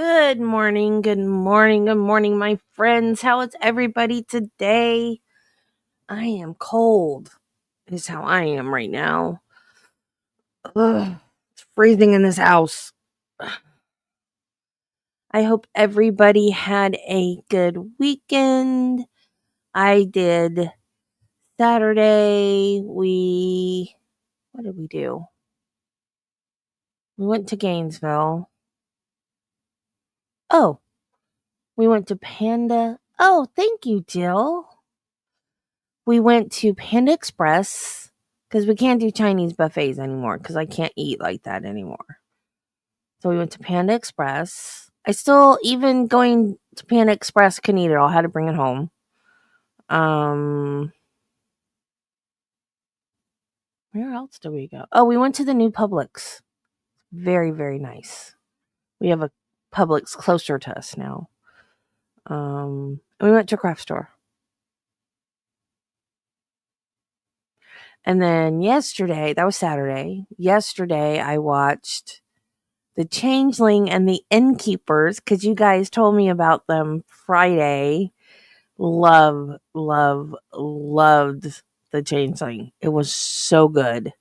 Good morning, my friends. How is everybody today? I am cold, is how I am right now. Ugh, it's freezing in this house. I hope everybody had a good weekend. I did. Saturday, what did we do? We went to Gainesville. Oh, we went to Panda. Oh, thank you, Jill. We went to Panda Express because we can't do Chinese buffets anymore because I can't eat like that anymore. So we went to Panda Express. I still, even going to Panda Express, couldn't eat it all. I had to bring it home. Where else did we go? Oh, we went to the new Publix. Very, very nice. We have a Publix closer to us now. We went to a craft store. And then yesterday, that was Saturday. Yesterday, I watched The Changeling and the Innkeepers, because you guys told me about them Friday. Loved The Changeling. It was so good.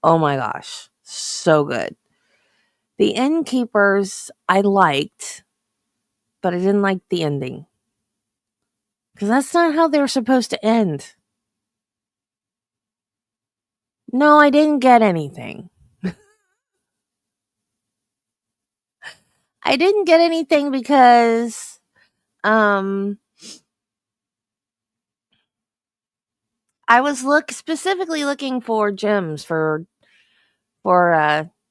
Oh my gosh. So good. The Innkeepers, I liked, but I didn't like the ending. Because that's not how they were supposed to end. No, I didn't get anything. I didn't get anything because I was specifically looking for gems for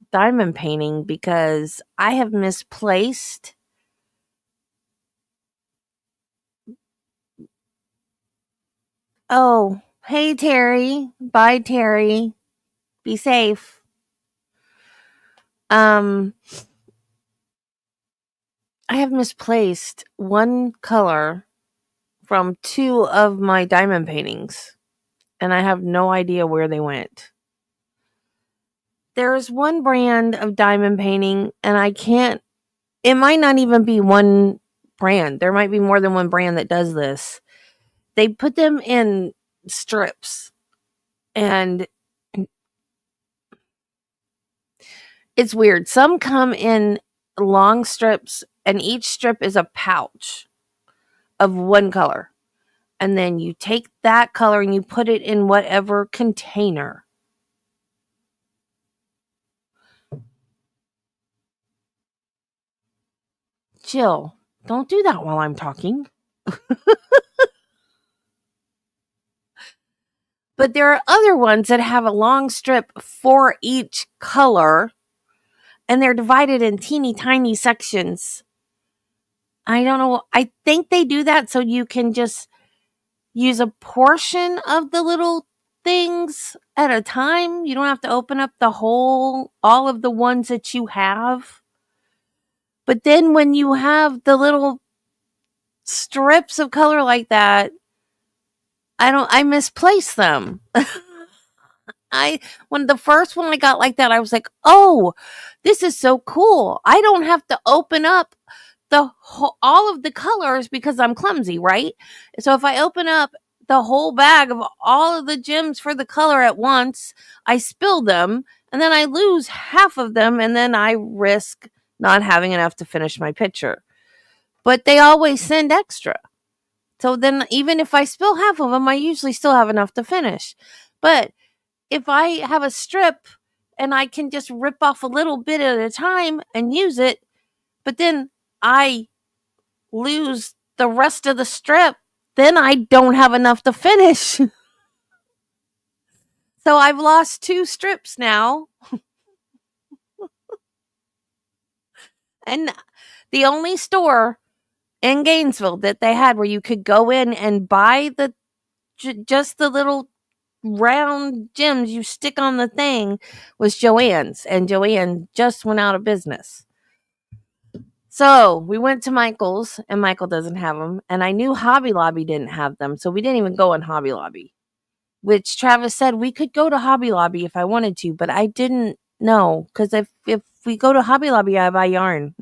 diamond painting because I have misplaced Oh, hey Terry. Bye Terry. Be safe. I have misplaced one color from two of my diamond paintings and I have no idea where they went. There's one brand of diamond painting and it might not even be one brand. There might be more than one brand that does this. They put them in strips and it's weird. Some come in long strips and each strip is a pouch of one color. And then you take that color and you put it in whatever container. Jill, don't do that while I'm talking. But there are other ones that have a long strip for each color and they're divided in teeny tiny sections. I don't know. I think they do that so you can just use a portion of the little things at a time. You don't have to open up all of the ones that you have. But then when you have the little strips of color like that, I misplace them. When the first one I got like that, I was like, oh, this is so cool. I don't have to open up all of the colors because I'm clumsy, right? So if I open up the whole bag of all of the gems for the color at once, I spill them and then I lose half of them and then I risk not having enough to finish my picture. But they always send extra. So then even if I spill half of them, I usually still have enough to finish. But if I have a strip and I can just rip off a little bit at a time and use it, but then I lose the rest of the strip, then I don't have enough to finish. So I've lost 2 strips now. And the only store in Gainesville that they had where you could go in and buy just the little round gems you stick on the thing was Joann's, and Joann just went out of business. So we went to Michael's and Michael doesn't have them, and I knew Hobby Lobby didn't have them, so we didn't even go in Hobby Lobby, which Travis said we could go to Hobby Lobby if I wanted to, but I didn't know because if we go to Hobby Lobby I buy yarn.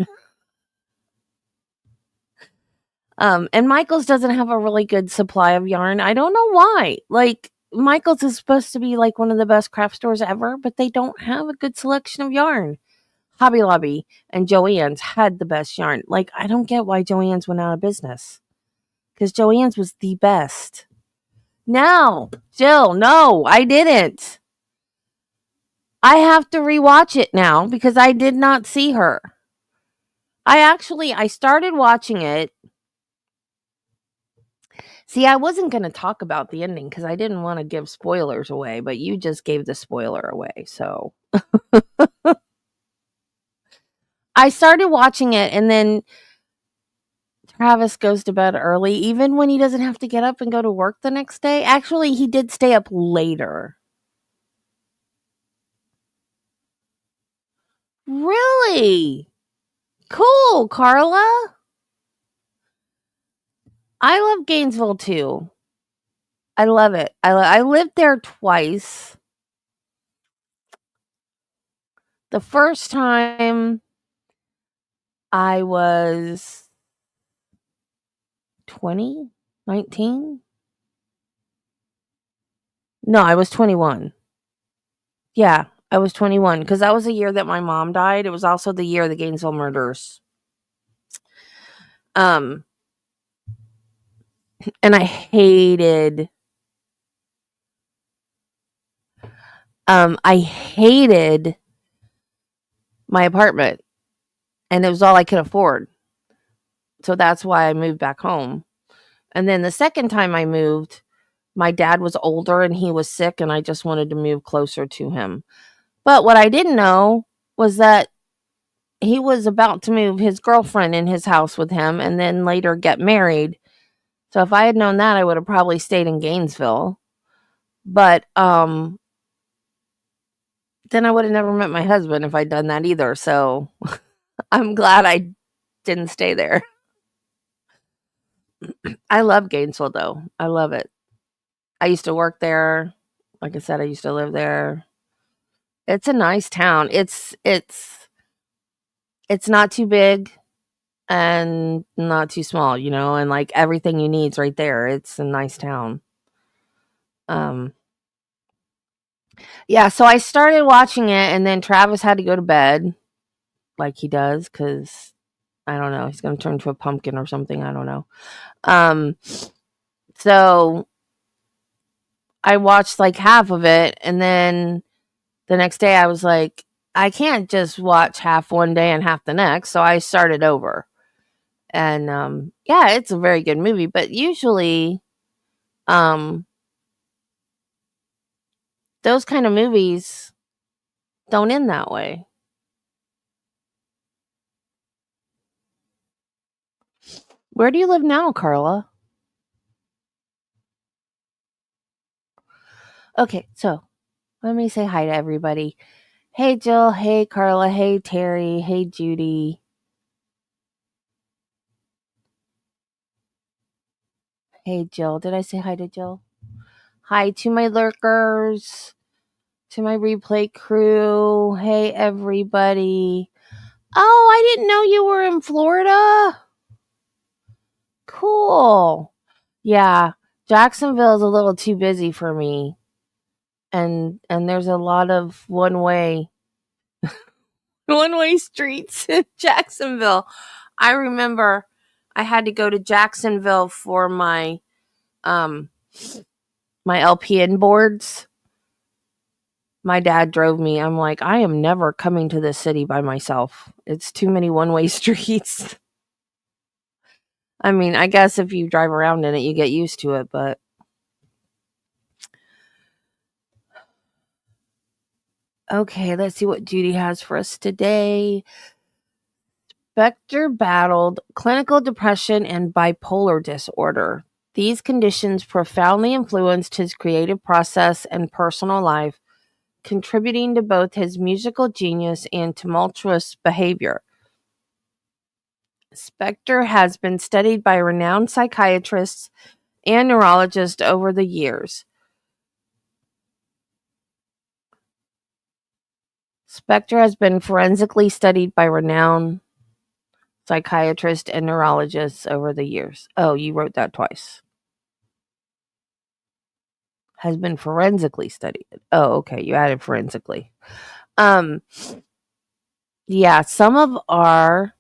And Michael's doesn't have a really good supply of yarn. I don't know why. Like, Michael's is supposed to be like one of the best craft stores ever, but they don't have a good selection of yarn. Hobby Lobby and Joann's had the best yarn. Like, I don't get why Joann's went out of business. Because Joann's was the best. No, Jill, no, I didn't. I have to rewatch it now because I did not see her. I started watching it. See, I wasn't going to talk about the ending because I didn't want to give spoilers away, but you just gave the spoiler away. So I started watching it, and then Travis goes to bed early, even when he doesn't have to get up and go to work the next day. Actually, he did stay up later. Really? Cool, Carla. I love Gainesville too. I love it. I lived there twice. The first time I was 20, 19. No, I was 21. Yeah, I was 21 because that was the year that my mom died. It was also the year of the Gainesville murders. And I hated my apartment, and it was all I could afford. So that's why I moved back home. And then the second time I moved, my dad was older and he was sick, and I just wanted to move closer to him. But what I didn't know was that he was about to move his girlfriend in his house with him and then later get married. So if I had known that, I would have probably stayed in Gainesville. But then I would have never met my husband if I'd done that either. So I'm glad I didn't stay there. I love Gainesville though. I love it. I used to work there. Like I said, I used to live there. It's a nice town. It's not too big and not too small, and like everything you need's right there. It's a nice town. Um yeah, so I started watching it, and then Travis had to go to bed like he does cuz I don't know, he's going to turn into a pumpkin or something, I don't know. Um so I watched like half of it, and then the next day I was like, I can't just watch half one day and half the next, so I started over. And yeah, it's a very good movie, but usually um those kind of movies don't end that way. Where do you live now, Carla? Okay, so let me say hi to everybody. Hey, Jill. Hey, Carla. Hey, Terry. Hey, Judy. Hey, Jill. Did I say hi to Jill? Hi to my lurkers, to my replay crew. Hey, everybody. Oh, I didn't know you were in Florida. Cool. Yeah, Jacksonville is a little too busy for me. And there's a lot of one way streets in Jacksonville. I remember I had to go to Jacksonville for um my LPN boards. My dad drove me. I'm like, I am never coming to this city by myself. It's too many one-way streets. I mean, I guess if you drive around in it, you get used to it, but okay, let's see what Judy has for us today. Spector battled clinical depression and bipolar disorder. These conditions profoundly influenced his creative process and personal life, contributing to both his musical genius and tumultuous behavior. Spector has been studied by renowned psychiatrists and neurologists over the years. Spector has been forensically studied by renowned psychiatrists and neurologists over the years. Oh, you wrote that twice. Has been forensically studied. Oh, okay, you added forensically. Um, yeah, some of our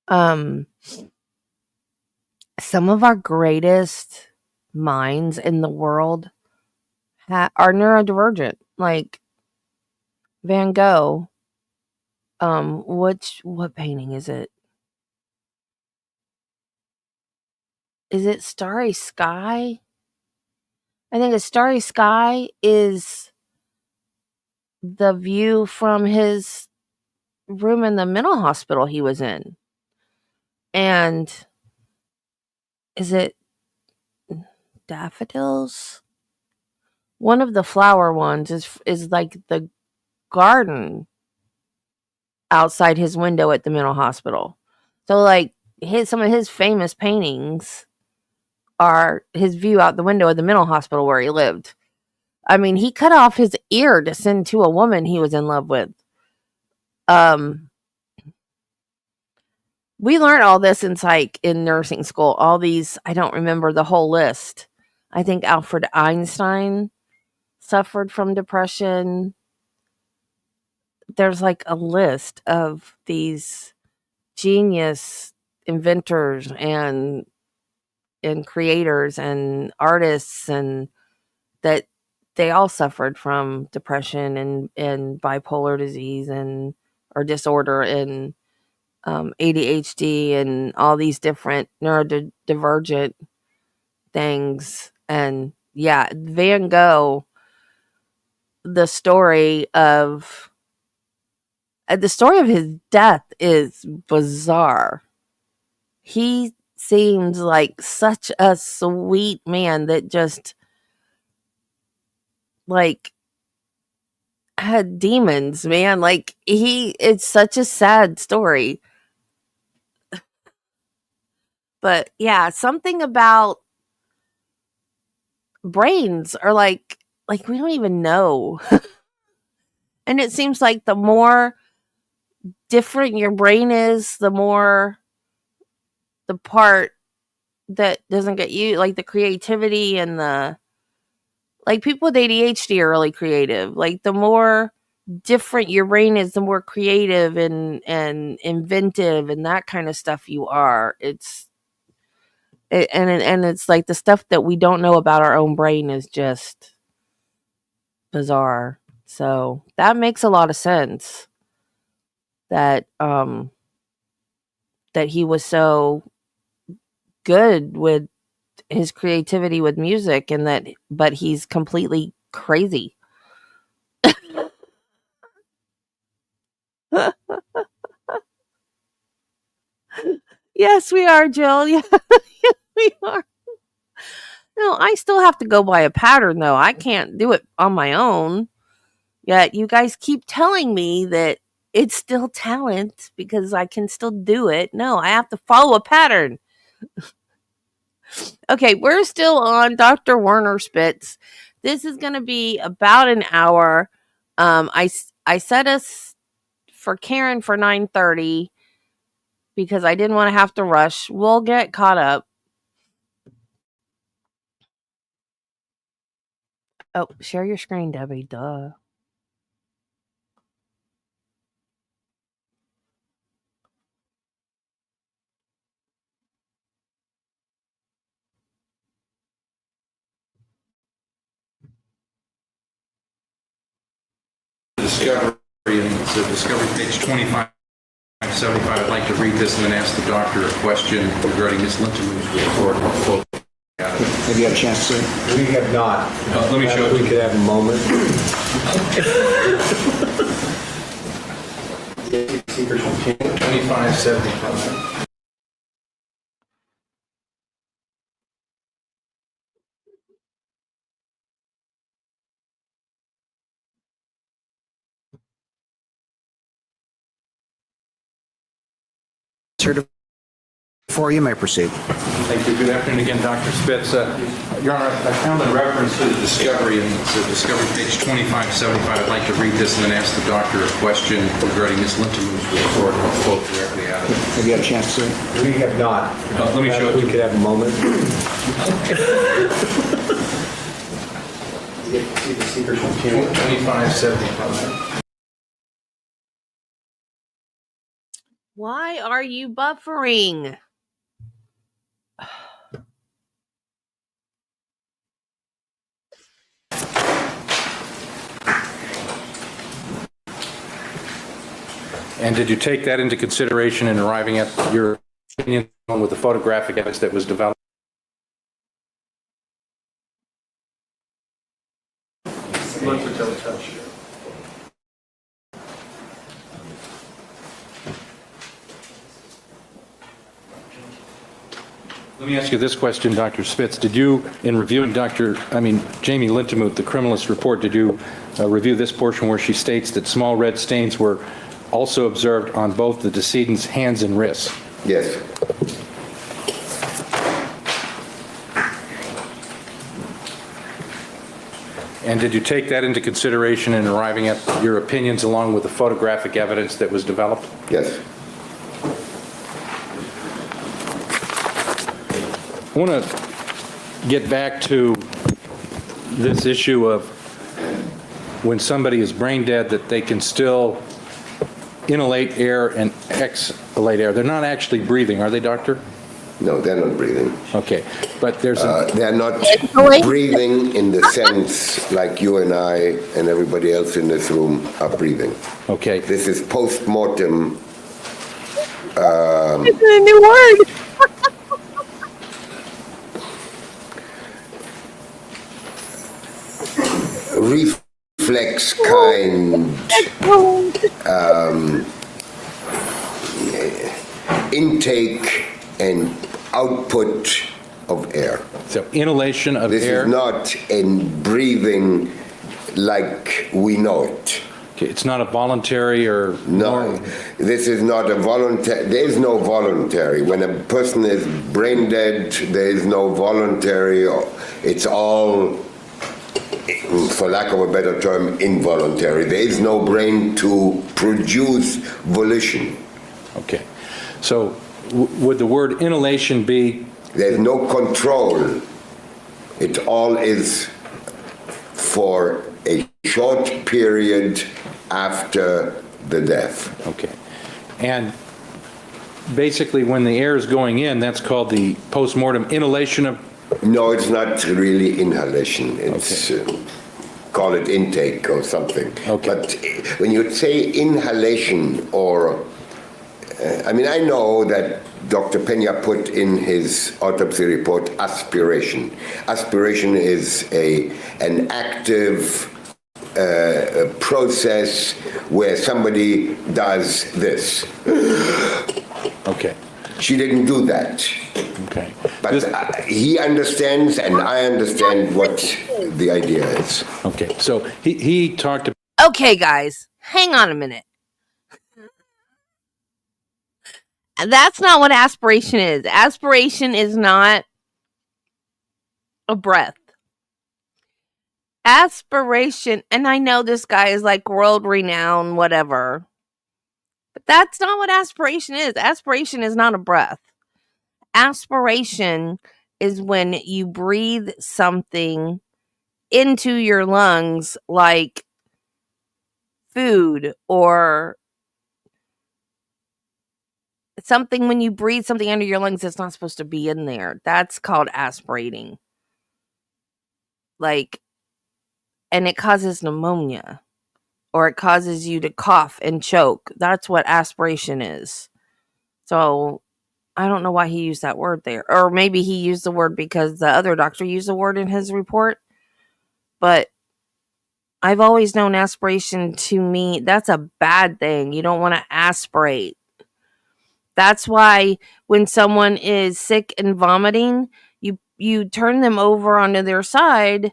um some of our greatest minds in the world are neurodivergent, like Van Gogh. What painting is it? Is it Starry Sky? I think a Starry Sky is the view from his room in the mental hospital he was in. And is it daffodils? One of the flower ones is like the garden outside his window at the mental hospital. So like some of his famous paintings are his view out the window of the mental hospital where he lived. I mean, he cut off his ear to send to a woman he was in love with. We learned all this in psych in nursing school. All these, I don't remember the whole list. I think Alfred Einstein suffered from depression. There's like a list of these genius inventors and creators and artists, and that they all suffered from depression and bipolar disease and or disorder and ADHD and all these different neurodivergent things. And yeah, Van Gogh, the story of his death is bizarre. He seems like such a sweet man that just like had demons, man. Like it's such a sad story. But yeah, something about brains are like we don't even know. And it seems like the more different your brain is, the more the part that doesn't get you, like the creativity and the like people with ADHD are really creative. Like the more different your brain is, the more creative and inventive and that kind of stuff you are. And it's like the stuff that we don't know about our own brain is just bizarre. So that makes a lot of sense that that he was so good with his creativity with music, and that but he's completely crazy. Yes, we are, Jill. Yeah, we are. No, I still have to go by a pattern though. I can't do it on my own. Yet you guys keep telling me that it's still talent because I can still do it. No, I have to follow a pattern. Okay, we're still on Dr. Werner Spitz. This is going to be about an hour. I set us for Karen for 9:30 because I didn't want to have to rush. We'll get caught up. Oh, share your screen, Debbie. Duh. Discovery, and it's a Discovery page 2575. I'd like to read this and then ask the doctor a question regarding Ms. Linton's report. Have you had a chance to? We have not. Let me show We you. could have a moment. 2575. Certified Foyer, you may proceed. Thank you. Good afternoon again, Dr. Spitz. Your Honor, I found a reference to the discovery, and it's discovery page 2575. I'd like to read this and then ask the doctor a question regarding Ms. Lintemoon's report. I'll quote directly out of it. Have you had a chance to see it? We have not. Let me show it to We you. could have a moment. See the secret computer. 2575. Why are you buffering? And did you take that into consideration in arriving at your opinion with the photographic evidence that was developed? Let me ask you this question, Dr. Spitz. Did you, in reviewing Jamie Lintemoot, the criminalist report, did you review this portion where she states that small red stains were also observed on both the decedent's hands and wrists? Yes. And did you take that into consideration in arriving at your opinions along with the photographic evidence that was developed? Yes. I want to get back to this issue of when somebody is brain dead that they can still inhalate air and exhalate air. They're not actually breathing, are they, doctor? No, they're not breathing. Okay, but there's a... They're not breathing in the sense like you and I and everybody else in this room are breathing. Okay. This is post-mortem. It's a new word. Reflex kind intake and output of air. So inhalation of This air... is not in breathing like we know it. Okay, it's not a voluntary or... No, this is not a voluntary. There is no voluntary. When a person is brain dead, there is no voluntary. It's all, for lack of a better term, involuntary. There is no brain to produce volition. Okay. So would the word inhalation be... There's no control. It all is for a short period after the death. Okay. And basically when the air is going in, that's called the post-mortem inhalation of... No, it's not really inhalation. It's, call it intake or something. Okay. But when you say inhalation or, I know that Dr. Pena put in his autopsy report aspiration. Aspiration is an active process where somebody does this. Okay. She didn't do that. Okay. But he understands and I understand what the idea is. Okay. So he talked about... Okay, guys, hang on a minute. That's not what aspiration is. Aspiration is not a breath. Aspiration, and I know this guy is like world renowned, whatever, but that's not what aspiration is. Aspiration is not a breath. Aspiration is when you breathe something into your lungs, like food or something. When you breathe something under your lungs that's not supposed to be in there, that's called aspirating. And it causes pneumonia, or it causes you to cough and choke. That's what aspiration is. So I don't know why he used that word there. Or maybe he used the word because the other doctor used the word in his report. But I've always known aspiration to me, that's a bad thing. You don't want to aspirate. That's why when someone is sick and vomiting, you turn them over onto their side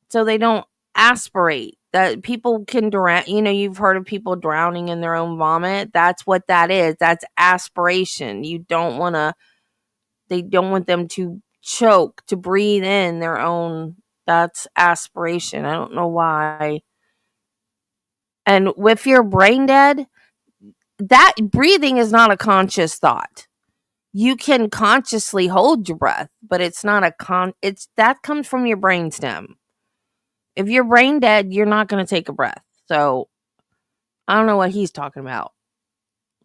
so they don't aspirate. That people can drown. You've heard of people drowning in their own vomit. That's what that is. That's aspiration. You don't want to They don't want them to choke, to breathe in their own. That's aspiration. I don't know why. And if you're brain dead, that breathing is not a conscious thought. You can consciously hold your breath, but it's not it's that comes from your brainstem. If you're brain dead, you're not going to take a breath. So I don't know what he's talking about.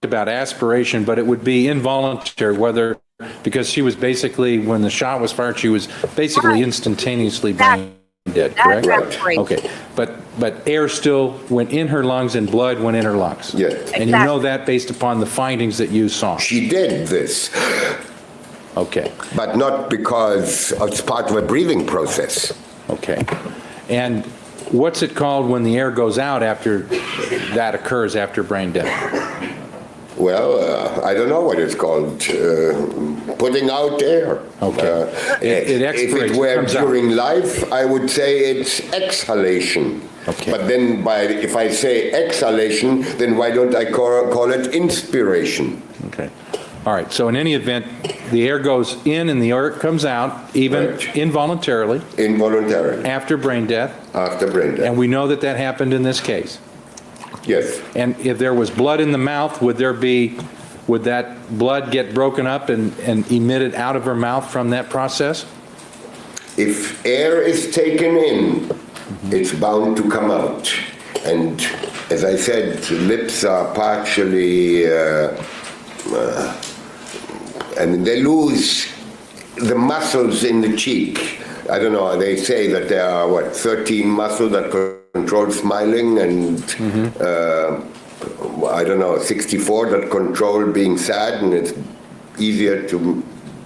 About aspiration, but it would be involuntary, whether because she was basically, when the shot was fired, she was basically instantaneously brain dead, correct? Right. Okay, but air still went in her lungs and blood went in her lungs. Yes. And you know that based upon the findings that you saw. She did this, Okay, but not because it's part of a breathing process. okay. And what's it called when the air goes out after that occurs, after brain death? Well, I don't know what it's called. Putting out air. Okay. It if expirates, it were comes out. during life, I would say it's exhalation. Okay. But then if I say exhalation, then why don't I call it inspiration? Okay. All right, so in any event, the air goes in and the air comes out, even Right. involuntarily, Involuntarily, after brain death, after brain death. and we know that happened in this case. Yes. And if there was blood in the mouth, would that blood get broken up and emitted out of her mouth from that process? If air is taken in, it's bound to come out. And as I said, lips are partially, and they lose the muscles in the cheek. I don't know, they say that there are, 13 muscles that control smiling, and I don't know, 64 that control being sad, and it's easier to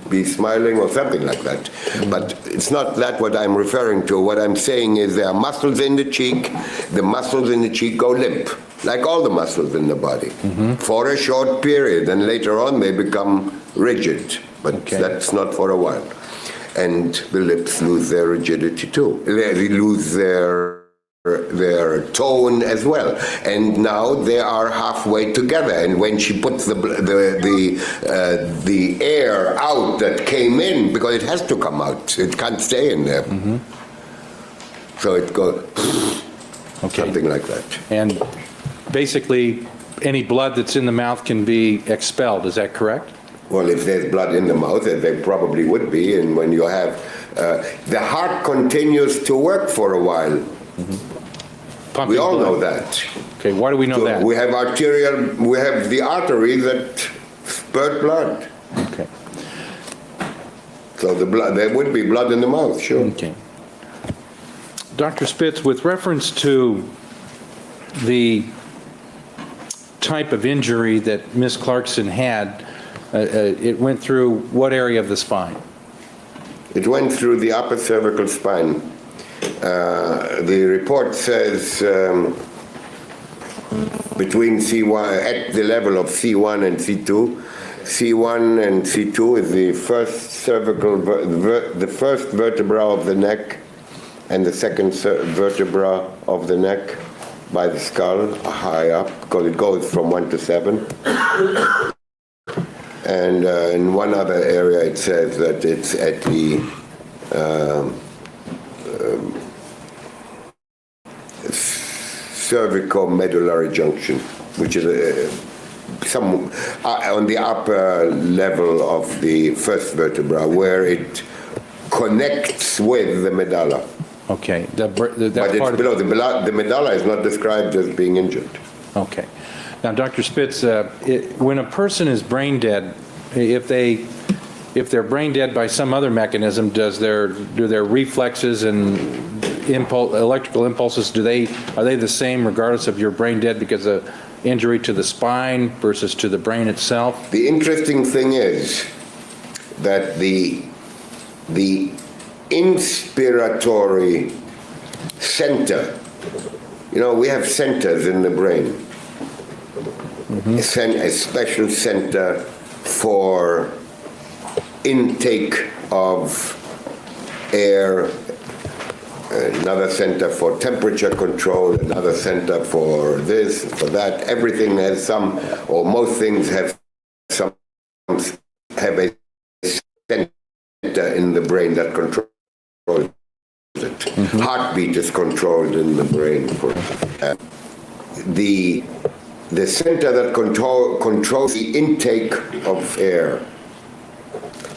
be smiling or something like that. But it's not that what I'm referring to. What I'm saying is there are muscles in the cheek. The muscles in the cheek go limp, like all the muscles in the body, for a short period, and later on they become rigid. But that's not for a while. And the lips lose their rigidity too. They lose their tone as well, and now they are halfway together. And when she puts the air out that came in, because it has to come out, it can't stay in there. So it goes something like that. And basically, any blood that's in the mouth can be expelled, is that correct? Well, if there's blood in the mouth, as there probably would be, and when you have the heart continues to work for a while. Pumping We all blood. know that. Okay, why do we know So that? we have the artery that spurt blood. Okay. So there would be blood in the mouth, sure. Okay. Dr. Spitz, with reference to the type of injury that Ms. Clarkson had, it went through what area of the spine? It went through the upper cervical spine. The report says between C1, at the level of C1 and C2. C1 and C2 is the first cervical, the first vertebra of the neck, and the second vertebra of the neck by the skull, high up, because it goes from 1 to 7. And in one other area it says that it's at the cervico-medullary junction, which is on the upper level of the first vertebra, where it connects with the medulla. Okay. That But it's part of below. The medulla is not described as being injured. Okay. Now, Dr. Spitz, when a person is brain dead, if they're brain dead by some other mechanism, do their reflexes and electrical impulses, are they the same regardless of you're brain dead because of injury to the spine versus to the brain itself? The interesting thing is that the inspiratory center, we have centers in the brain. A special center for intake of air, another center for temperature control, another center for this, for that. Everything has most things have a in the brain that controls it. Heartbeat is controlled in the brain. The center that controls the intake of air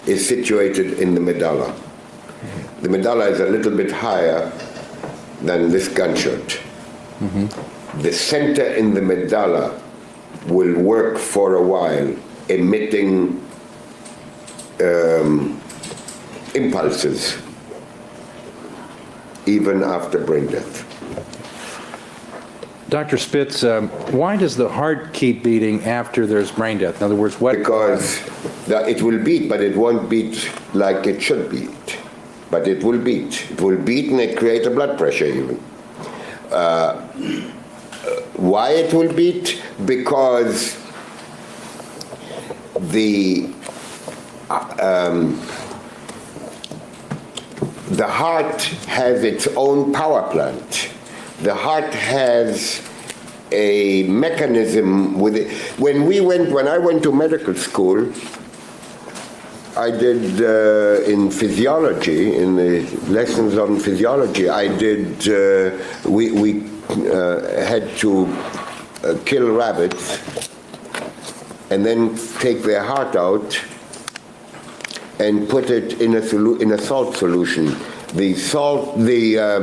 is situated in the medulla. The medulla is a little bit higher than this gunshot. The center in the medulla will work for a while, emitting impulses, even after brain death. Dr. Spitz, why does the heart keep beating after there's brain death? In other words, what? Because it will beat, but it won't beat like it should beat. But it will beat. It will beat and it creates a blood pressure even. Why it will beat? Because the heart has its own power plant. The heart has a mechanism with it. When I went to medical school, I did in physiology, in the lessons on physiology, we had to kill rabbits and then take their heart out and put it in a salt solution. The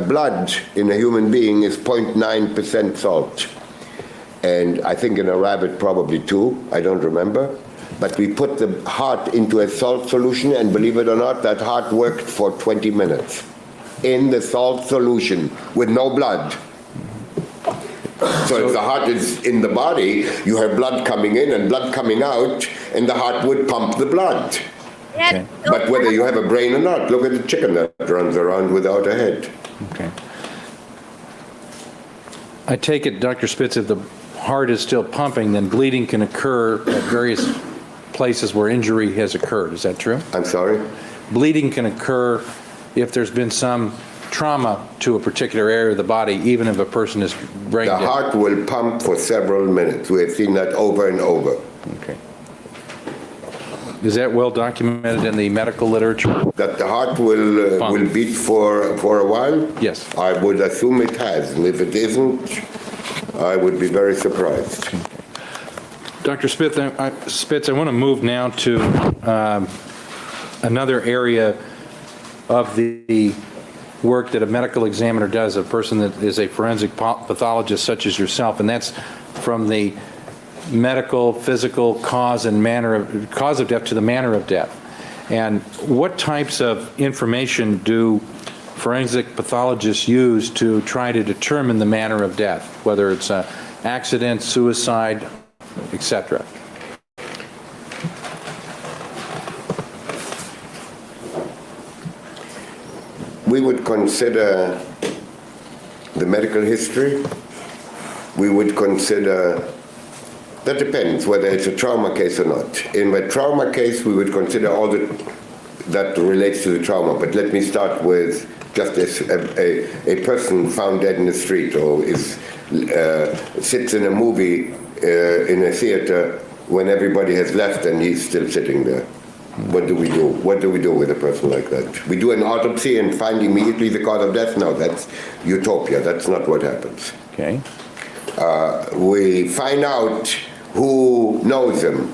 blood in a human being is 0.9% salt. And I think in a rabbit probably 2, I don't remember. But we put the heart into a salt solution, and believe it or not, that heart worked for 20 minutes in the salt solution with no blood. So if the heart is in the body, you have blood coming in and blood coming out, and the heart would pump the blood. Okay. But whether you have a brain or not, look at the chicken that runs around without a head. Okay. I take it, Dr. Spitz, if the heart is still pumping, then bleeding can occur at various places where injury has occurred. Is that true? I'm sorry? Bleeding can occur if there's been some trauma to a particular area of the body, even if a person is brain dead. The heart will pump for several minutes. We have seen that over and over. Okay. Is that well documented in the medical literature? That the heart will beat for a while? Yes. I would assume it has, and if it isn't, I would be very surprised. Dr. Spitz, I want to move now to another area of the work that a medical examiner does, a person that is a forensic pathologist such as yourself, and that's from the medical, physical cause of death to the manner of death. And what types of information do forensic pathologists use to try to determine the manner of death, whether it's an accident, suicide, etc.? We would consider the medical history. We would consider, that depends whether it's a trauma case or not. In a trauma case, we would consider all that relates to the trauma. But let me start with just a person found dead in the street or sits in a movie in a theater when everybody has left and he's still sitting there. What do we do? What do we do with a person like that? We do an autopsy and find immediately the cause of death? No, that's utopia. That's not what happens. Okay. We find out who knows him.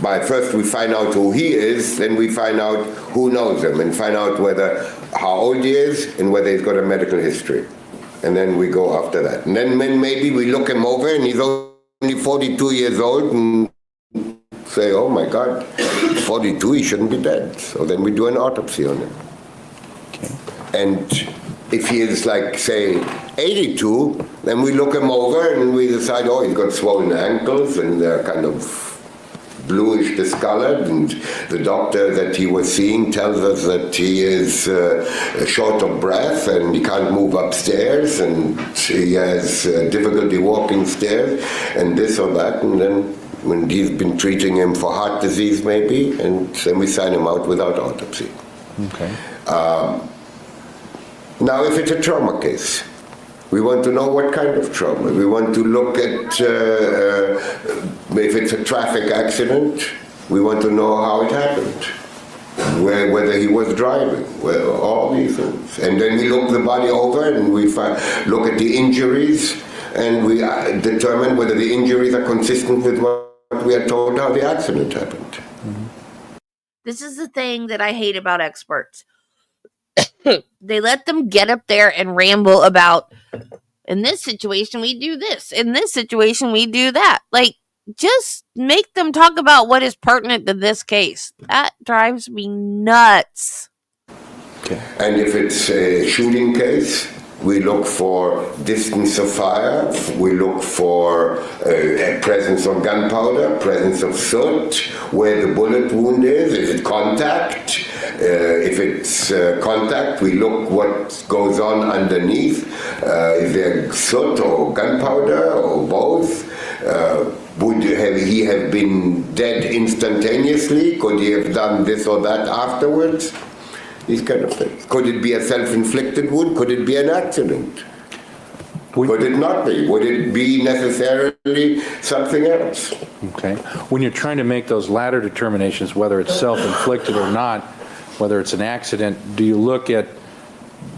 First we find out who he is, then we find out who knows him and find out how old he is and whether he's got a medical history. And then we go after that. And then maybe we look him over and he's only 42 years old and say, oh my God, 42, he shouldn't be dead. So then we do an autopsy on him. Okay. And if he is like, say, 82, then we look him over and we decide, oh, he's got swollen ankles and they're kind of bluish discolored, and the doctor that he was seeing tells us that he is short of breath and he can't move upstairs and he has difficulty walking stairs and this or that, and then when he's been treating him for heart disease maybe, and then we sign him out without autopsy. Okay. Now, if it's a trauma case, we want to know what kind of trauma. We want to look at, if it's a traffic accident, we want to know how it happened. whether he was driving, all these things. And then we look the body over and we look at the injuries and we determine whether the injuries are consistent with what we are told how the accident happened. Mm-hmm. This is the thing that I hate about experts. They let them get up there and ramble about, in this situation we do this, in this situation we do that. Like, just make them talk about what is pertinent to this case. That drives me nuts. Okay. And if it's a shooting case, we look for distance of fire, we look for presence of gunpowder, presence of soot, where the bullet wound is it contact? If it's contact, we look what goes on underneath. Is there soot or gunpowder or both? Would he have been dead instantaneously? Could he have done this or that afterwards? These kind of things. Could it be a self-inflicted wound? Could it be an accident? Could it not be? Would it be necessarily something else? Okay. When you're trying to make those latter determinations, whether it's self-inflicted or not, whether it's an accident, do you look at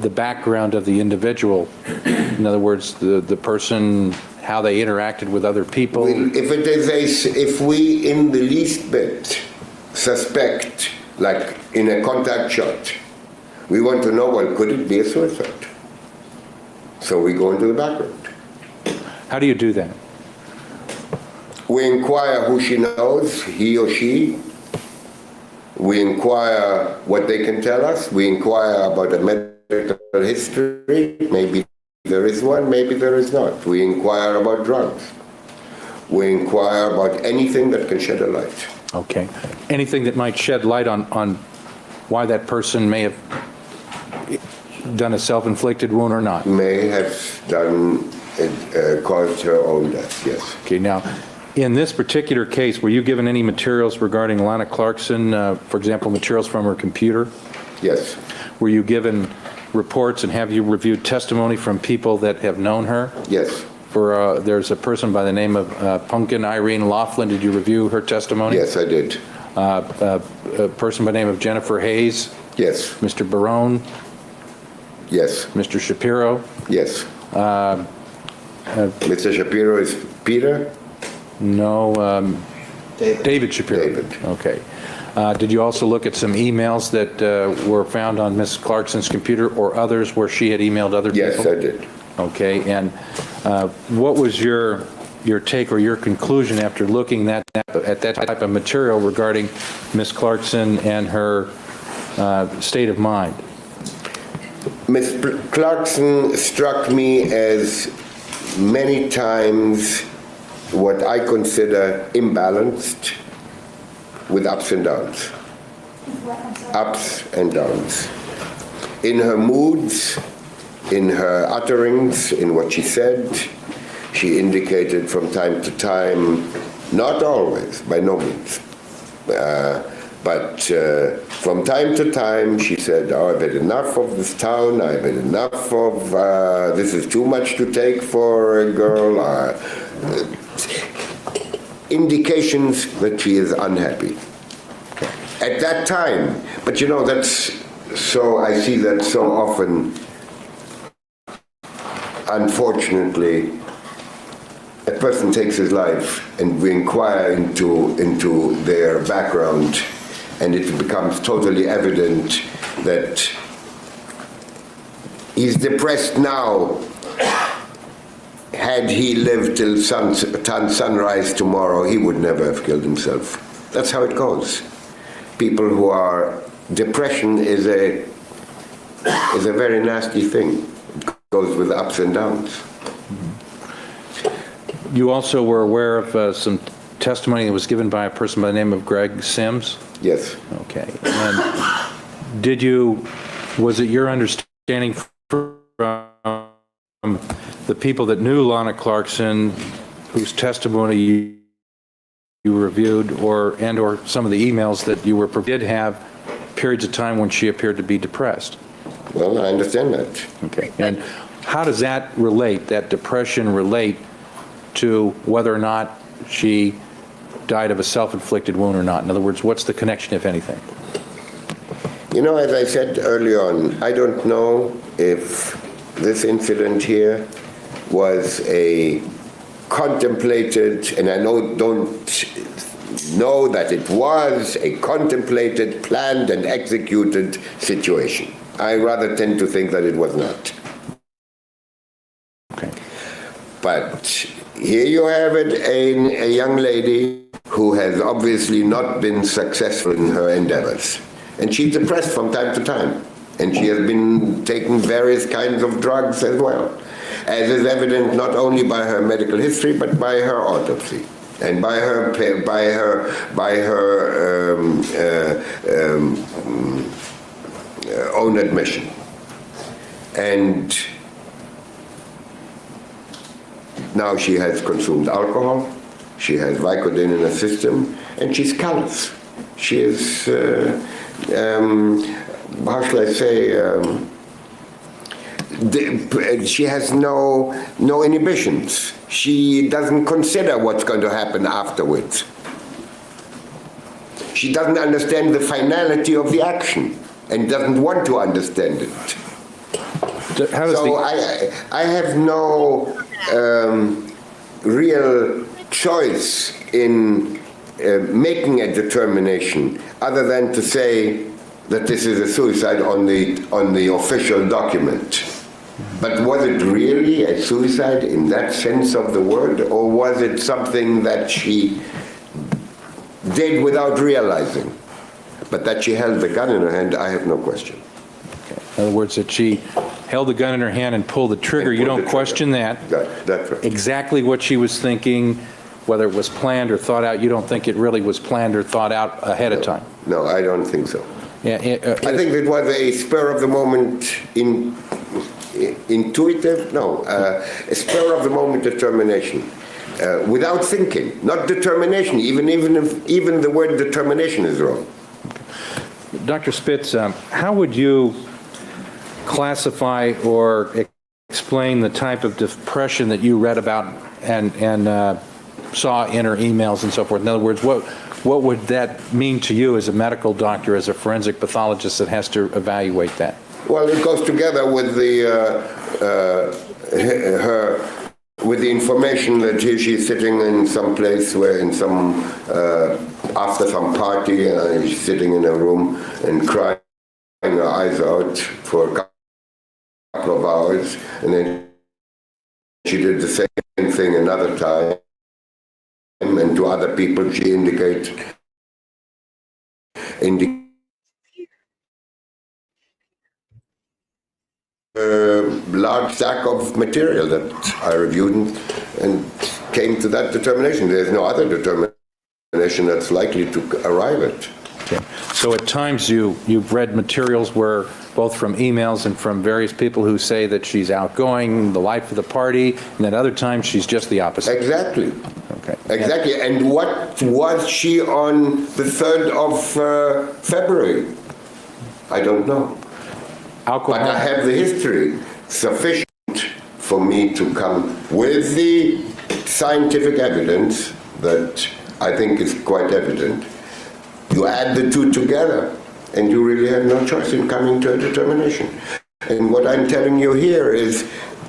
the background of the individual? In other words, the person, how they interacted with other people? If we in the least bit suspect, like in a contact shot, we want to know, well, could it be a suicide? So we go into the background. How do you do that? We inquire who she knows, he or she. We inquire what they can tell us. We inquire about a medical history. Maybe there is one, maybe there is not. We inquire about drugs. We inquire about anything that can shed a light. Okay. Anything that might shed light on why that person may have done a self-inflicted wound or not? May have caused her own death, yes. Okay, now, in this particular case, were you given any materials regarding Lana Clarkson, for example, materials from her computer? Yes. Were you given reports and have you reviewed testimony from people that have known her? Yes. There's a person by the name of Pumpkin Irene Laughlin. Did you review her testimony? Yes, I did. A person by the name of Jennifer Hayes? Yes. Mr. Barone? Yes. Mr. Shapiro? Yes. Mr. Shapiro is Peter? No. David Shapiro. David. Okay. Did you also look at some emails that were found on Ms. Clarkson's computer or others where she had emailed other people? Yes, I did. Okay. And what was your take or your conclusion after looking at that type of material regarding Ms. Clarkson and her state of mind? Ms. Clarkson struck me as many times what I consider imbalanced, with ups and downs. Ups and downs. In her moods, in her utterings, in what she said, she indicated from time to time, not always, by no means, but from time to time she said, oh, I've had enough of this town, I've had enough of, this is too much to take for a girl. Indications that she is unhappy. At that time, but you know, that's so, I see that so often, unfortunately, a person takes his life and we inquire into their background and it becomes totally evident that he's depressed now. Had he lived till sunrise tomorrow, he would never have killed himself. That's how it goes. People who are, depression is a very nasty thing. It goes with ups and downs. You also were aware of some testimony that was given by a person by the name of Greg Sims? Yes. Okay. And was it your understanding from the people that knew Lana Clarkson, whose testimony you reviewed, or some of the emails that you did have periods of time when she appeared to be depressed? Well, I understand that. Okay. And how does that depression relate to whether or not she died of a self-inflicted wound or not? In other words, what's the connection, if anything? You know, as I said early on, I don't know if this incident here was a contemplated, and I don't know that it was a contemplated, planned, and executed situation. I rather tend to think that it was not. Okay. But here you have it, a young lady who has obviously not been successful in her endeavors. And she's depressed from time to time. And she has been taking various kinds of drugs as well, as is evident not only by her medical history, but by her autopsy and by her own admission. And now she has consumed alcohol, she has Vicodin in her system, and she's callous. She is, how shall I say, she has no inhibitions. She doesn't consider what's going to happen afterwards. She doesn't understand the finality of the action and doesn't want to understand it. So I have no real choice in making a determination other than to say that this is a suicide on the official document. But was it really a suicide in that sense of the word, or was it something that she did without realizing? But that she held the gun in her hand, I have no question. Okay. In other words, that she held the gun in her hand and pulled the trigger. You don't question that. That's right. Exactly what she was thinking, whether it was planned or thought out, you don't think it really was planned or thought out ahead of time? No, I don't think so. Yeah, I think it was a spur of the moment intuitive, a spur of the moment determination. Without thinking, not determination, even the word determination is wrong. Dr. Spitz, how would you classify or explain the type of depression that you read about and saw in her emails and so forth? In other words, what would that mean to you as a medical doctor, as a forensic pathologist that has to evaluate that? Well, it goes together with the with the information that she's sitting in some place where after some party, she's sitting in a room and crying her eyes out for a couple of hours, and then she did the same thing another time, and to other people she indicated a large stack of material that I reviewed and came to that determination. There's no other determination that's likely to arrive at. Okay. So at times you've read materials where, both from emails and from various people who say that she's outgoing, the life of the party, and at other times she's just the opposite. Exactly. Okay. Exactly. And what was she on the 3rd of February? I don't know. Alcohol. But I have the history sufficient for me to come with the scientific evidence that I think is quite evident. You add the two together, and you really have no choice in coming to a determination. And what I'm telling you here is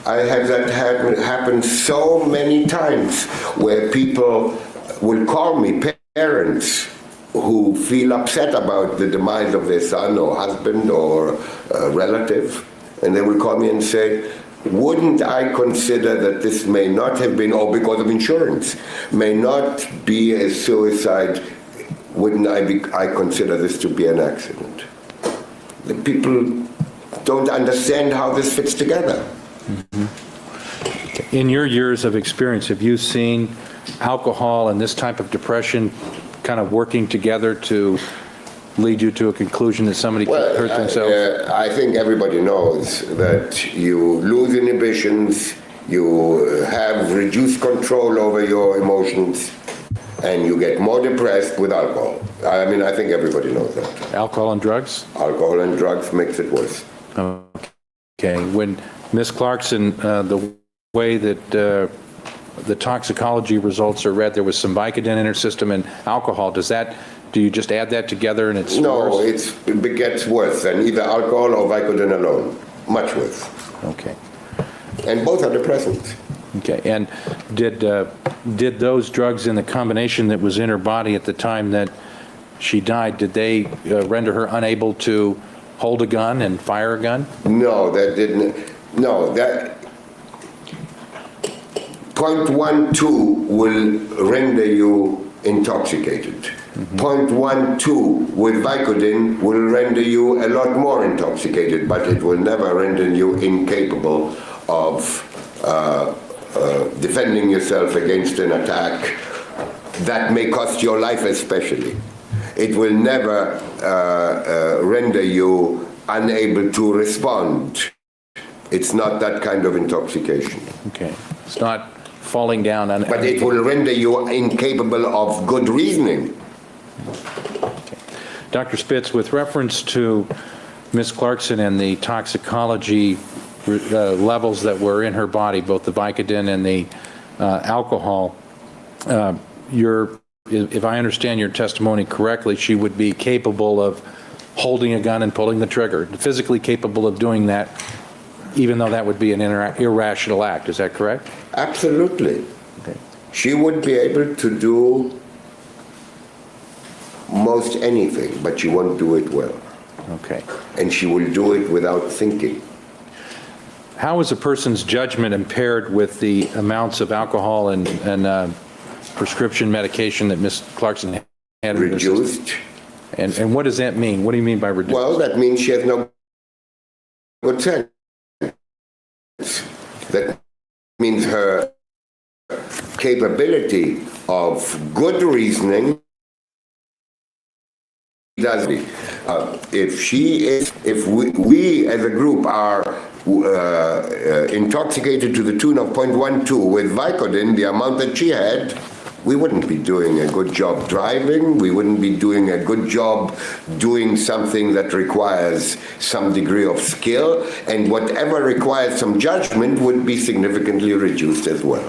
I have that happen so many times where people will call me, parents who feel upset about the demise of their son or husband or relative, and they will call me and say, wouldn't I consider that this may not have been, or because of insurance, may not be a suicide? Wouldn't I consider this to be an accident? The people don't understand how this fits together. Mm-hmm. In your years of experience, have you seen alcohol and this type of depression kind of working together to lead you to a conclusion that somebody could hurt themselves? I think everybody knows that you lose inhibitions, you have reduced control over your emotions, and you get more depressed with alcohol. I mean, I think everybody knows that. Alcohol and drugs? Alcohol and drugs makes it worse. Okay. When Ms. Clarkson, the way that the toxicology results are read, there was some Vicodin in her system and alcohol. Does that Do you just add that together and it's No, worse? it gets worse than either alcohol or Vicodin alone. Much worse. Okay. And both are depressants. Okay. And did those drugs in the combination that was in her body at the time that she died, did they render her unable to hold a gun and fire a gun? No, that didn't. No, that 0.12 will render you intoxicated. 0.12 with Vicodin will render you a lot more intoxicated, but it will never render you incapable of defending yourself against an attack that may cost your life especially. It will never render you unable to respond. It's not that kind of intoxication. Okay. It's not falling down on... But it will render you incapable of good reasoning. Dr. Spitz, with reference to Ms. Clarkson and the toxicology levels that were in her body, both the Vicodin and the alcohol, if I understand your testimony correctly, she would be capable of holding a gun and pulling the trigger, physically capable of doing that, even though that would be an irrational act. Is that correct? Absolutely. Okay. She would be able to do most anything, but she won't do it well. Okay. And she will do it without thinking. How is a person's judgment impaired with the amounts of alcohol and prescription medication that Ms. Clarkson had in her system? Reduced. And what does that mean? What do you mean by reduced? Well, that means she has no good sense. That means her capability of good reasoning does it. If we as a group are intoxicated to the tune of 0.12 with Vicodin, the amount that she had, we wouldn't be doing a good job driving, we wouldn't be doing a good job doing something that requires some degree of skill, and whatever requires some judgment would be significantly reduced as well.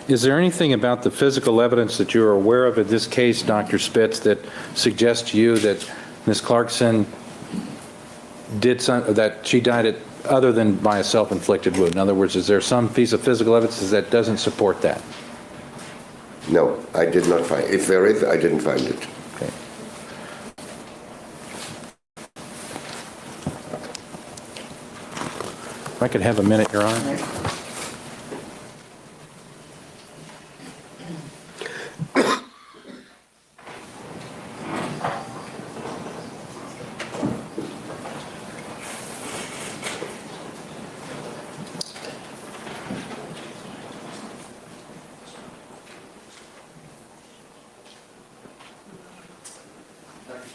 Is there anything about the physical evidence that you're aware of in this case, Dr. Spitz, that suggests to you that Ms. Clarkson that she died other than by a self-inflicted wound? In other words, is there some piece of physical evidence that doesn't support that? No, I did not find it. If there is, I didn't find it. Okay. If I could have a minute, Your Honor.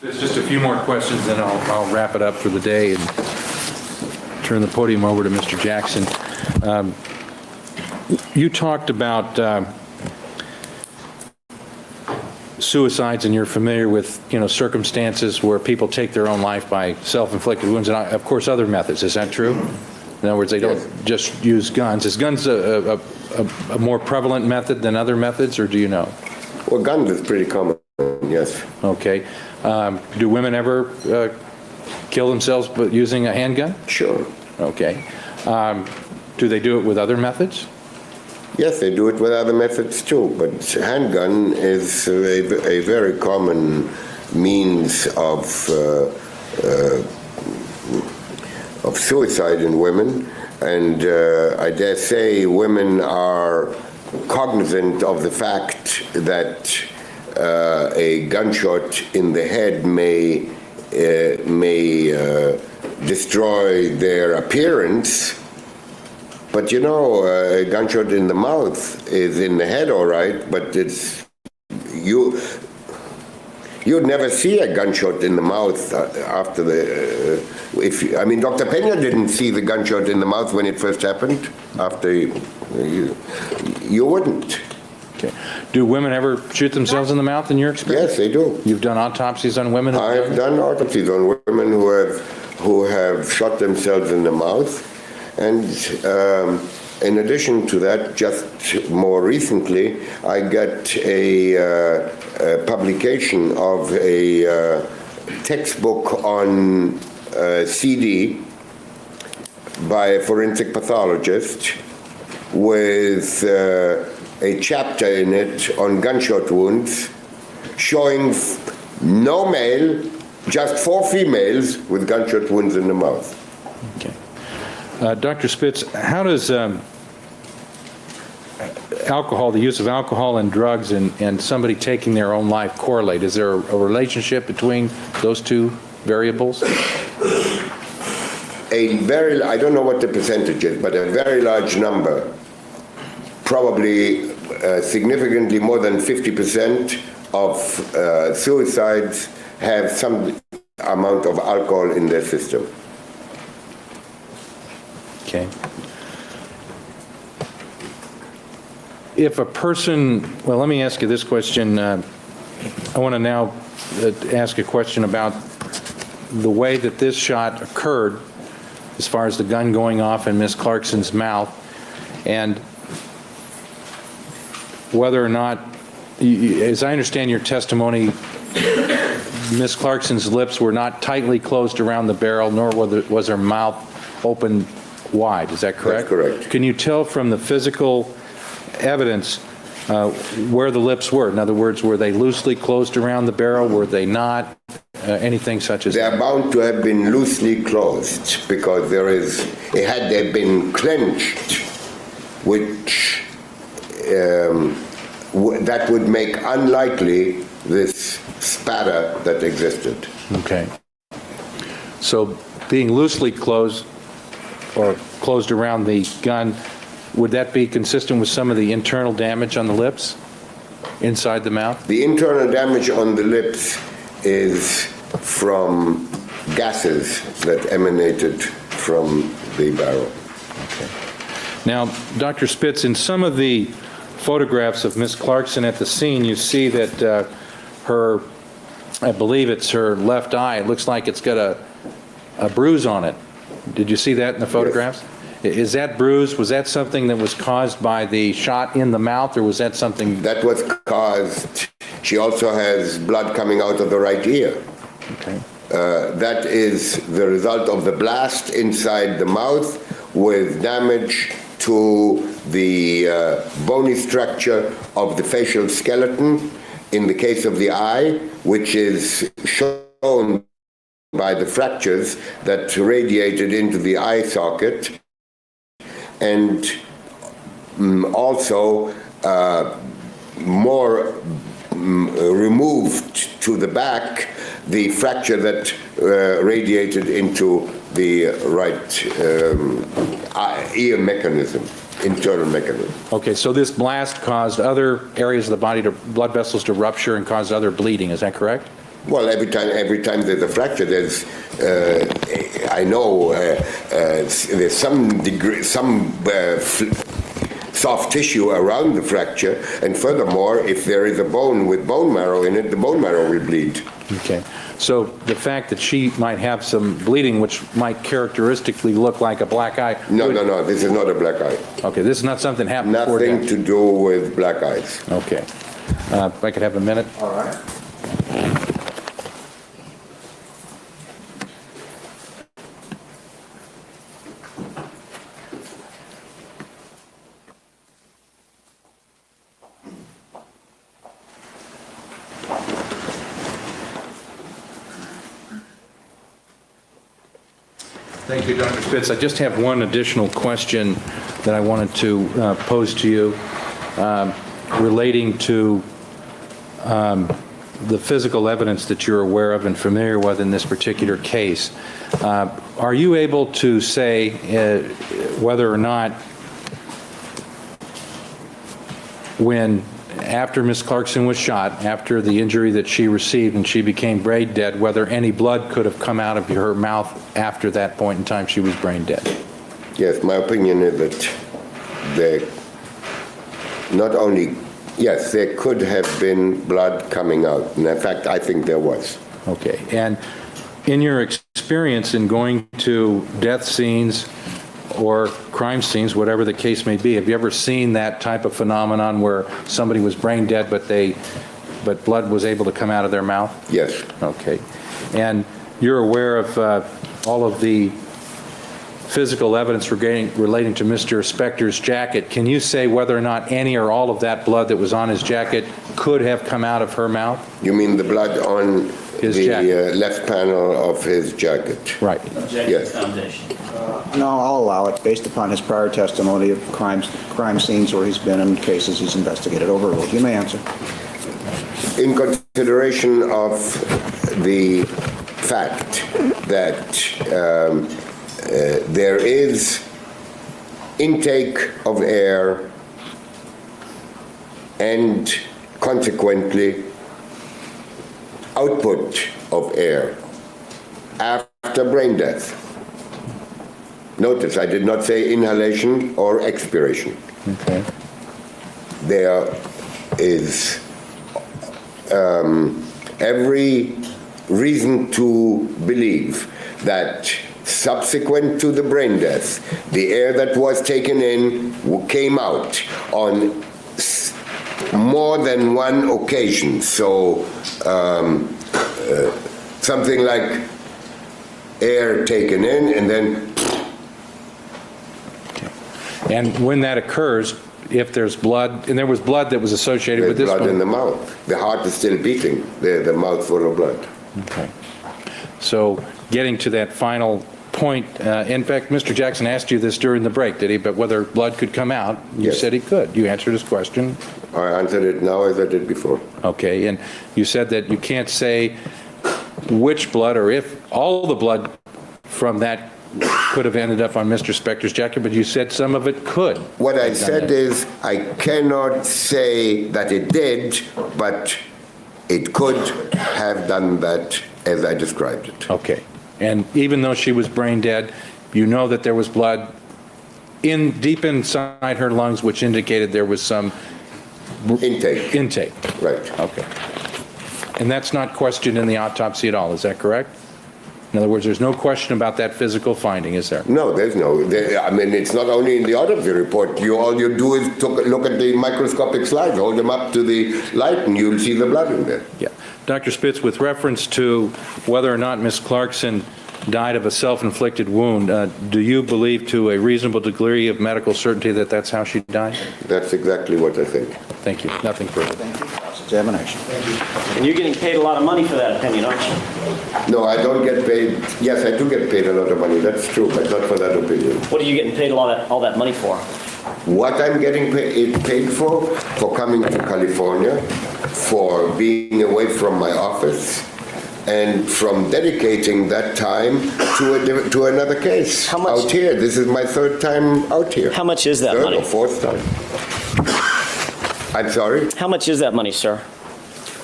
There's just a few more questions, then I'll wrap it up for the day and turn the podium over to Mr. Jackson. You talked about suicides, and you're familiar with, circumstances where people take their own life by self-inflicted wounds, and of course other methods. Is that true? In other words, they don't just use guns. Is guns a more prevalent method than other methods, or do you know? Well, guns is pretty common, yes. Okay. Do women ever kill themselves using a handgun? Sure. Okay. Do they do it with other methods? Yes, they do it with other methods too, but handgun is a very common means of suicide in women, and I dare say women are cognizant of the fact that a gunshot in the head may destroy their appearance, but a gunshot in the mouth is in the head, all right, but you'd never see a gunshot in the mouth after Dr. Pena didn't see the gunshot in the mouth when it first happened. After you wouldn't. Okay. Do women ever shoot themselves in the mouth in your experience? Yes, they do. You've done autopsies on women? I've done autopsies on women who have shot themselves in the mouth, and In addition to that, just more recently, I got a publication of a textbook on CD by a forensic pathologist with a chapter in it on gunshot wounds showing no male, just 4 females with gunshot wounds in the mouth. Okay. Dr. Spitz, how does alcohol, the use of alcohol and drugs and somebody taking their own life correlate? Is there a relationship between those two variables? I don't know what the percentage is, but a very large number, probably significantly more than 50% of suicides have some amount of alcohol in their system. Okay. If a person, well, let me ask you this question. I want to now ask a question about the way that this shot occurred, as far as the gun going off in Miss Clarkson's mouth, and whether or not, as I understand your testimony, Miss Clarkson's lips were not tightly closed around the barrel, nor was her mouth open wide. Is that correct? That's correct. Can you tell from the physical evidence where the lips were? In other words, were they loosely closed around the barrel? Were they not? Anything such as they are bound to have been loosely closed because had they been clenched, which that would make unlikely this spatter that existed. Okay. So being loosely closed or closed around the gun, would that be consistent with some of the internal damage on the lips, inside the mouth? The internal damage on the lips is from gases that emanated from the barrel. Okay. Now, Dr. Spitz, in some of the photographs of Miss Clarkson at the scene, you see that her, I believe it's her left eye, it looks like it's got a bruise on it. Did you see that in the photographs? Yes. Is that bruise, was that something that was caused by the shot in the mouth, or was that something? That was caused, she also has blood coming out of the right ear. Okay. That is the result of the blast inside the mouth with damage to the bony structure of the facial skeleton. In the case of the eye, which is shown by the fractures that radiated into the eye socket, and also more removed to the back, the fracture that radiated into the right ear mechanism, internal mechanism. Okay, so this blast caused other areas of the body, blood vessels to rupture and cause other bleeding, is that correct? Well, every time there's a fracture, there's, I know, there's some degree, soft tissue around the fracture, and furthermore, if there is a bone with bone marrow in it, the bone marrow will bleed. Okay, so the fact that she might have some bleeding, which might characteristically look like a black eye. No, this is not a black eye. Okay, this is not something happened before death. Nothing to do with black eyes. Okay. If I could have a minute. All right. Thank you, Dr. Spitz. I just have one additional question that I wanted to pose to you relating to the physical evidence that you're aware of and familiar with in this particular case. Are you able to say whether or not after Ms. Clarkson was shot, after the injury that she received and she became brain dead, whether any blood could have come out of her mouth after that point in time she was brain dead? Yes, my opinion is that there could have been blood coming out. And in fact, I think there was. Okay. And in your experience in going to death scenes or crime scenes, whatever the case may be. Have you ever seen that type of phenomenon where somebody was brain dead, but blood was able to come out of their mouth? Yes. Okay. And you're aware of all of the physical evidence relating to Mr. Spector's jacket. Can you say whether or not any or all of that blood that was on his jacket could have come out of her mouth? You mean the blood on His the jacket. left panel of his jacket? Right. Yes. No, I'll allow it, based upon his prior testimony of crime scenes where he's been in cases he's investigated. Overruled. You may answer. In consideration of the fact that there is intake of air and consequently output of air after brain death. Notice I did not say inhalation or expiration. Okay. There is every reason to believe that subsequent to the brain death, the air that was taken in came out on more than one occasion. So something like air taken in and then. And when that occurs, if there's blood, and there was blood that was associated with this blood one. in the mouth. The heart is still beating. The mouth full of blood. Okay. So getting to that final point, in fact, Mr. Jackson asked you this during the break, did he? But whether blood could come out, you Yes. said he could. You answered his question. I answered it now as I did before. Okay, and you said that you can't say which blood or if all the blood from that could have ended up on Mr. Spector's jacket, but you said some of it could. What I said is I cannot say that it did, but it could have done that as I described it. Okay, and even though she was brain dead, you know that there was blood deep inside her lungs, which indicated there was some Intake. Right. Okay. And that's not questioned in the autopsy at all, is that correct? In other words, there's no question about that physical finding, is there? No, there's no. I mean, it's not only in the autopsy report. All you do is look at the microscopic slides, hold them up to the light, and you'll see the blood in there. Yeah. Dr. Spitz, with reference to whether or not Ms. Clarkson died of a self-inflicted wound, do you believe to a reasonable degree of medical certainty that that's how she died? That's exactly what I think. Thank you. Nothing further. Thank you. Cross-examination. And you're getting paid a lot of money for that opinion, aren't you? No, I don't get paid. Yes, I do get paid a lot of money. That's true, but not for that opinion. What are you getting paid all that money for? What I'm getting paid for coming to California, for being away from my office, and from dedicating that time to another case. How much? Out here? This is my third time out here. How much is that Third money? or fourth time. I'm sorry? How much is that money, sir?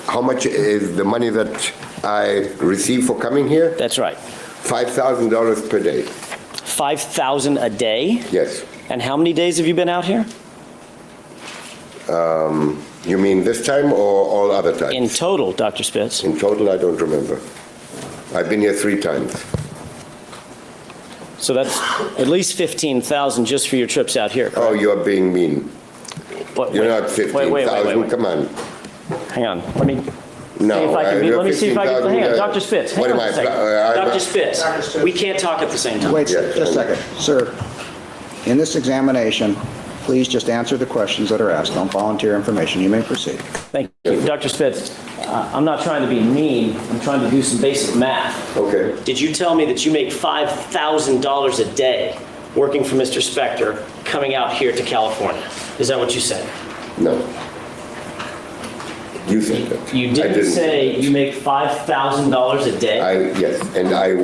How much is the money that I receive for coming here? That's right. $5,000 per day. $5,000 a day? Yes. And how many days have you been out here? You mean this time or all other times? In total, Dr. Spitz. In total, I don't remember. I've been here 3 times. So that's at least $15,000 just for your trips out here, correct? Oh, you're being mean. Wait, You're wait, not wait, 15,000. Come on. Hang on. Let me No. see if I can be. Let me see if I can. Hang on, 15,000, Dr. Spitz. Hang what on am a I, second. Dr. Spitz, we can't talk at the same time. Wait Yes. just a second. Sir, in this examination, please just answer the questions that are asked. Don't volunteer information. You may proceed. Thank you. Dr. Spitz, I'm not trying to be mean. I'm trying to do some basic math. Okay. Did you tell me that you make $5,000 a day working for Mr. Spector coming out here to California? Is that what you said? No. You said that. You I didn't say you make $5,000 a day? Yes, and I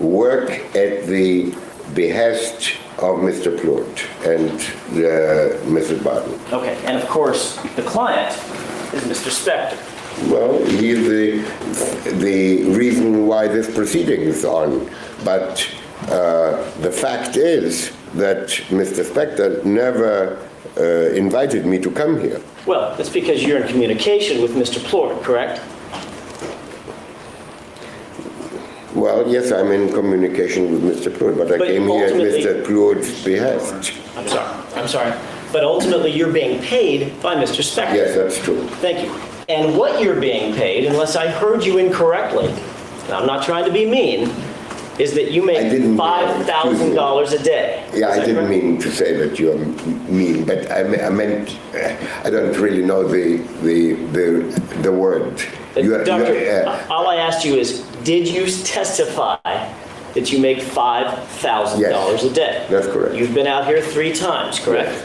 work at the behest of Mr. Plort and Mrs. Barton. Okay, and of course, the client is Mr. Spector. Well, he's the reason why this proceeding is on. But the fact is that Mr. Spector never invited me to come here. Well, that's because you're in communication with Mr. Plort, correct? Well, yes, I'm in communication with Mr. Plourde, but I But came here at ultimately- Mr. Ploude's behest. I'm sorry. But ultimately, you're being paid by Mr. Spector. Yes, that's true. Thank you. And what you're being paid, unless I heard you incorrectly, and I'm not trying to be mean, is that you make I didn't- $5,000 a day. Yeah, Is I that didn't correct? mean to say that you're mean, but I meant, I don't really know the word. Doctor, all I asked you is, did you testify that you make $5,000 a day? That's correct. You've been out here 3 times, correct?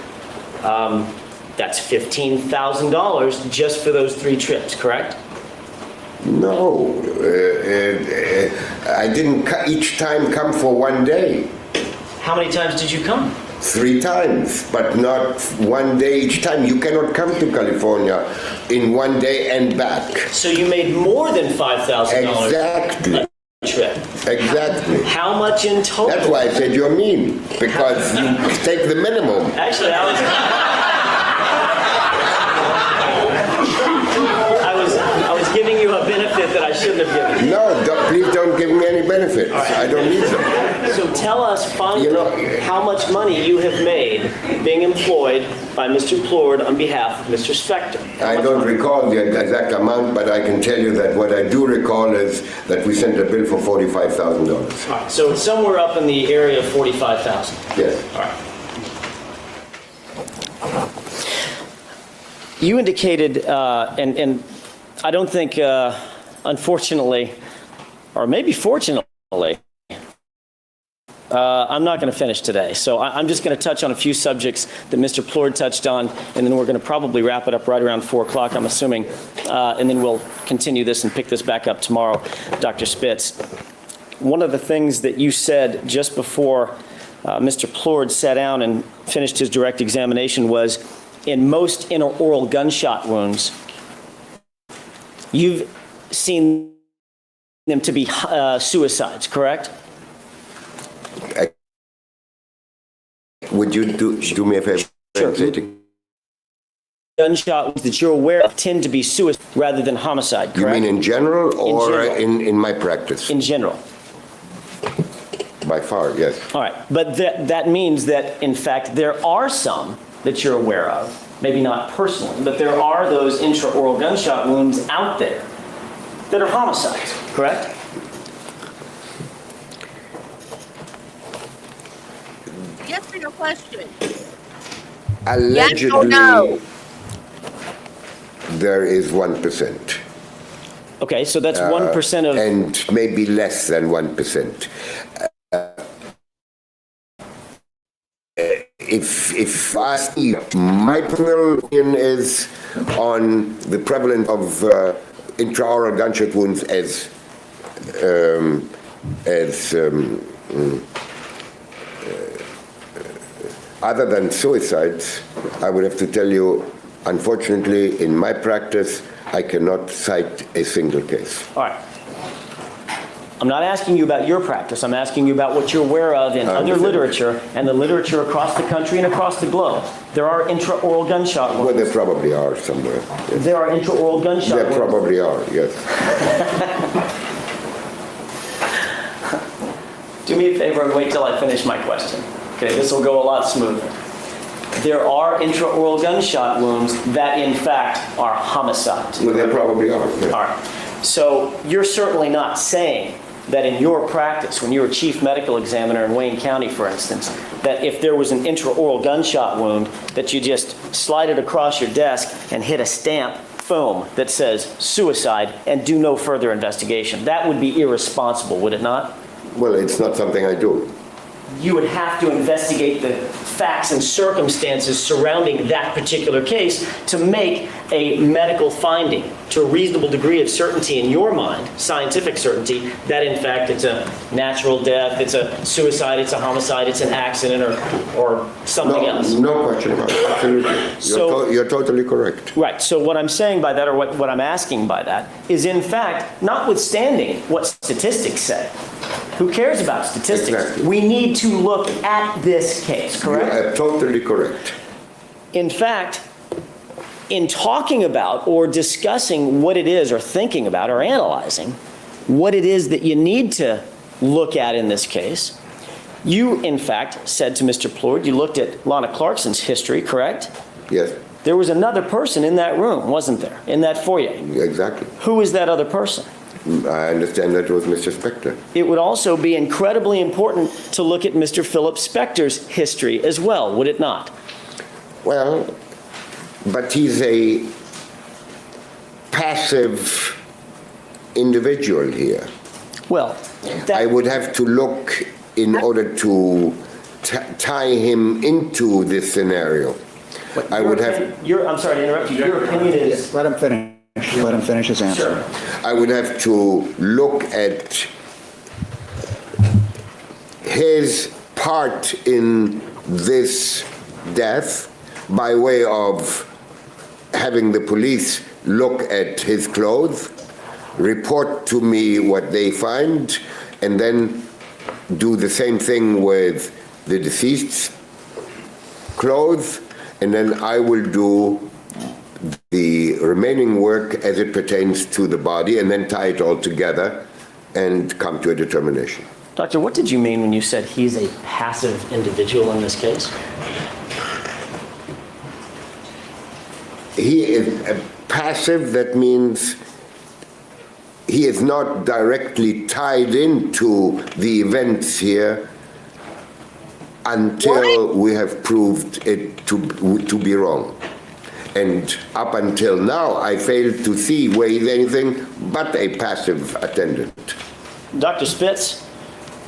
That's $15,000 just for those 3 trips, correct? No, I didn't each time come for one day. How many times did you come? 3 times, but not one day each time. You cannot come to California in one day and back. So you made more than $5,000 Exactly, a trip. exactly. How much in total? That's why I said you're mean, because you take the minimum. Actually, I was giving you a benefit that I shouldn't have given you. No, please don't give me any benefits. I don't need them. So tell us finally how much money you have made being employed by Mr. Plourde on behalf of Mr. Spector. How I much don't money? recall the exact amount, but I can tell you that what I do recall is that we sent a bill for $45,000. All right, so it's somewhere up in the area of 45,000. Yes. All right. You indicated, and I don't think, unfortunately, or maybe fortunately, I'm not going to finish today. So I'm just going to touch on a few subjects that Mr. Plourde touched on, and then we're going to probably wrap it up right around 4 o'clock, I'm assuming, and then we'll continue this and pick this back up tomorrow, Dr. Spitz. One of the things that you said just before Mr. Plourde sat down and finished his direct examination was, in most intraoral gunshot wounds, you've seen them to be suicides, correct? Would you do me a favor? Sure. Gunshot wounds that you're aware of tend to be suicide rather than homicide, correct? You mean in general or general. in my practice? In general. By far, yes. All right, but that means that, in fact, there are some that you're aware of, maybe not personally, but there are those intraoral gunshot wounds out there that are homicides, correct? Yes or no question? Allegedly, Yes or no? there is 1%. Okay, so that's 1% of... And maybe less than 1%. If I see, my personal opinion is on the prevalence of intraoral gunshot wounds as other than suicides, I would have to tell you, unfortunately, in my practice, I cannot cite a single case. All right. I'm not asking you about your practice. I'm asking you about what you're aware of in other literature and the literature across the country and across the globe. There are intraoral gunshot wounds. Well, there probably are somewhere. Yes. There are intraoral gunshot There wounds. probably are, yes. Do me a favor and wait till I finish my question. Okay, this will go a lot smoother. There are intraoral gunshot wounds that, in fact, are homicides. Well, there probably are. Yes. All right. So you're certainly not saying that in your practice, when you're a chief medical examiner in Wayne County, for instance, that if there was an intraoral gunshot wound, that you just slide it across your desk and hit a stamp, boom, that says suicide and do no further investigation. That would be irresponsible, would it not? Well, it's not something I do. You would have to investigate the facts and circumstances surrounding that particular case to make a medical finding to a reasonable degree of certainty in your mind, scientific certainty, that in fact it's a natural death, it's a suicide, it's a homicide, it's an accident, or something else. No question about it. Absolutely. You're totally correct. Right. So what I'm saying by that, or what I'm asking by that, is in fact, notwithstanding what statistics say, who cares about statistics? Exactly. We need to look at this case, correct? You are totally correct. In fact, in talking about or discussing what it is or thinking about or analyzing what it is that you need to look at in this case. You, in fact, said to Mr. Plourde, you looked at Lana Clarkson's history, correct? Yes, There was another person in that room, wasn't there, in that foyer? exactly. Who is that other person? I understand that was Mr. Spector. It would also be incredibly important to look at Mr. Philip Spector's history as well, would it not? Well, but he's a passive individual here. Well, I would have to look in order to tie him into this scenario. I would have. I'm sorry to interrupt you. Your opinion is. Let him finish. Let him finish his answer. I would have to look at his part in this death by way of having the police look at his clothes, report to me what they find, and then do the same thing with the deceased's clothes, and then I will do the remaining work as it pertains to the body, and then tie it all together and come to a determination. Doctor, what did you mean when you said he's a passive individual in this case? He is passive, that means he is not directly tied into the events here until we have proved it to be wrong. And up until now, I failed to see where he's anything but a passive attendant. Dr. Spitz,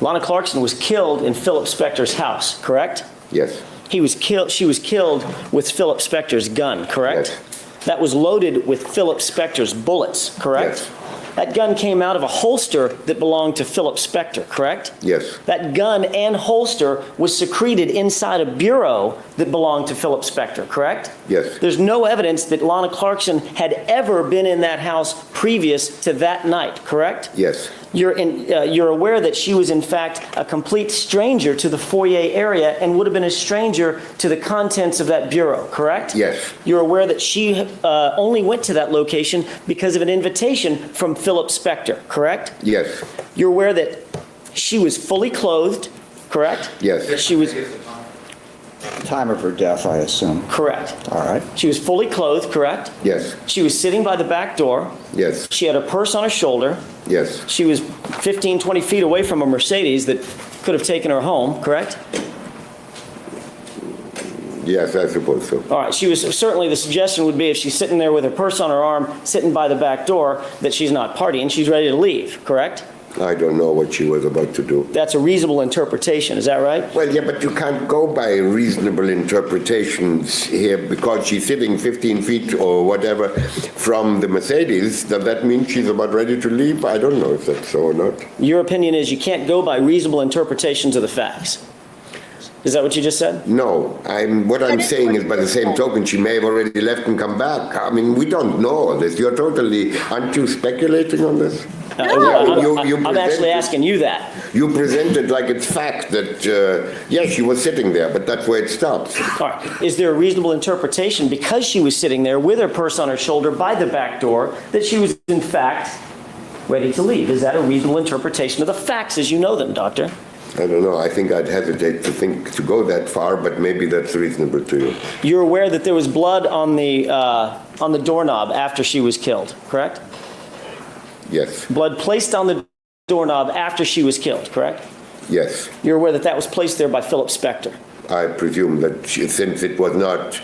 Lana Clarkson was killed in Philip Spector's house, correct? Yes, She was killed with Philip Spector's gun, correct? Yes. That was loaded with Philip Spector's bullets, correct? Yes. That gun came out of a holster that belonged to Philip Spector, correct? yes, That gun and holster was secreted inside a bureau that belonged to Philip Spector, correct? yes, There's no evidence that Lana Clarkson had ever been in that house previous to that night, correct? yes, You're aware that she was in fact a complete stranger to the foyer area and would have been a stranger to the contents of that bureau, correct? yes, You're aware that she only went to that location because of an invitation from Philip Spector, correct? yes, You're aware that she was fully clothed, correct? yes, She was Time of her death, I assume. correct. All right. She was fully clothed, correct? yes, She was sitting by the back door. yes, She had a purse on her shoulder. yes, She was 15, 20 feet away from a Mercedes that could have taken her home, correct? yes, I suppose so. All right, she was, certainly the suggestion would be if she's sitting there with her purse on her arm, sitting by the back door, that she's not partying, she's ready to leave, correct? I don't know what she was about to do. That's a reasonable interpretation, is that right? Well, yeah, but you can't go by reasonable interpretations here because she's sitting 15 feet or whatever from the Mercedes. Does that mean she's about ready to leave? I don't know if that's so or not. Your opinion is you can't go by reasonable interpretations of the facts. Is that what you just said? No, what I'm saying is by the same token, she may have already left and come back. I mean, we don't know all this. Aren't you speculating on this? I'm actually asking you that. You present it like it's fact that, yes, she was sitting there, but that's where it stops. All right. Is there a reasonable interpretation, because she was sitting there with her purse on her shoulder by the back door, that she was in fact ready to leave? Is that a reasonable interpretation of the facts as you know them, Doctor? I don't know. I think I'd hesitate to go that far, but maybe that's reasonable to you. You're aware that there was blood on the doorknob after she was killed, correct? Yes, Blood placed on the doorknob after she was killed, correct? yes. You're aware that that was placed there by Philip Spector. I presume that since it was not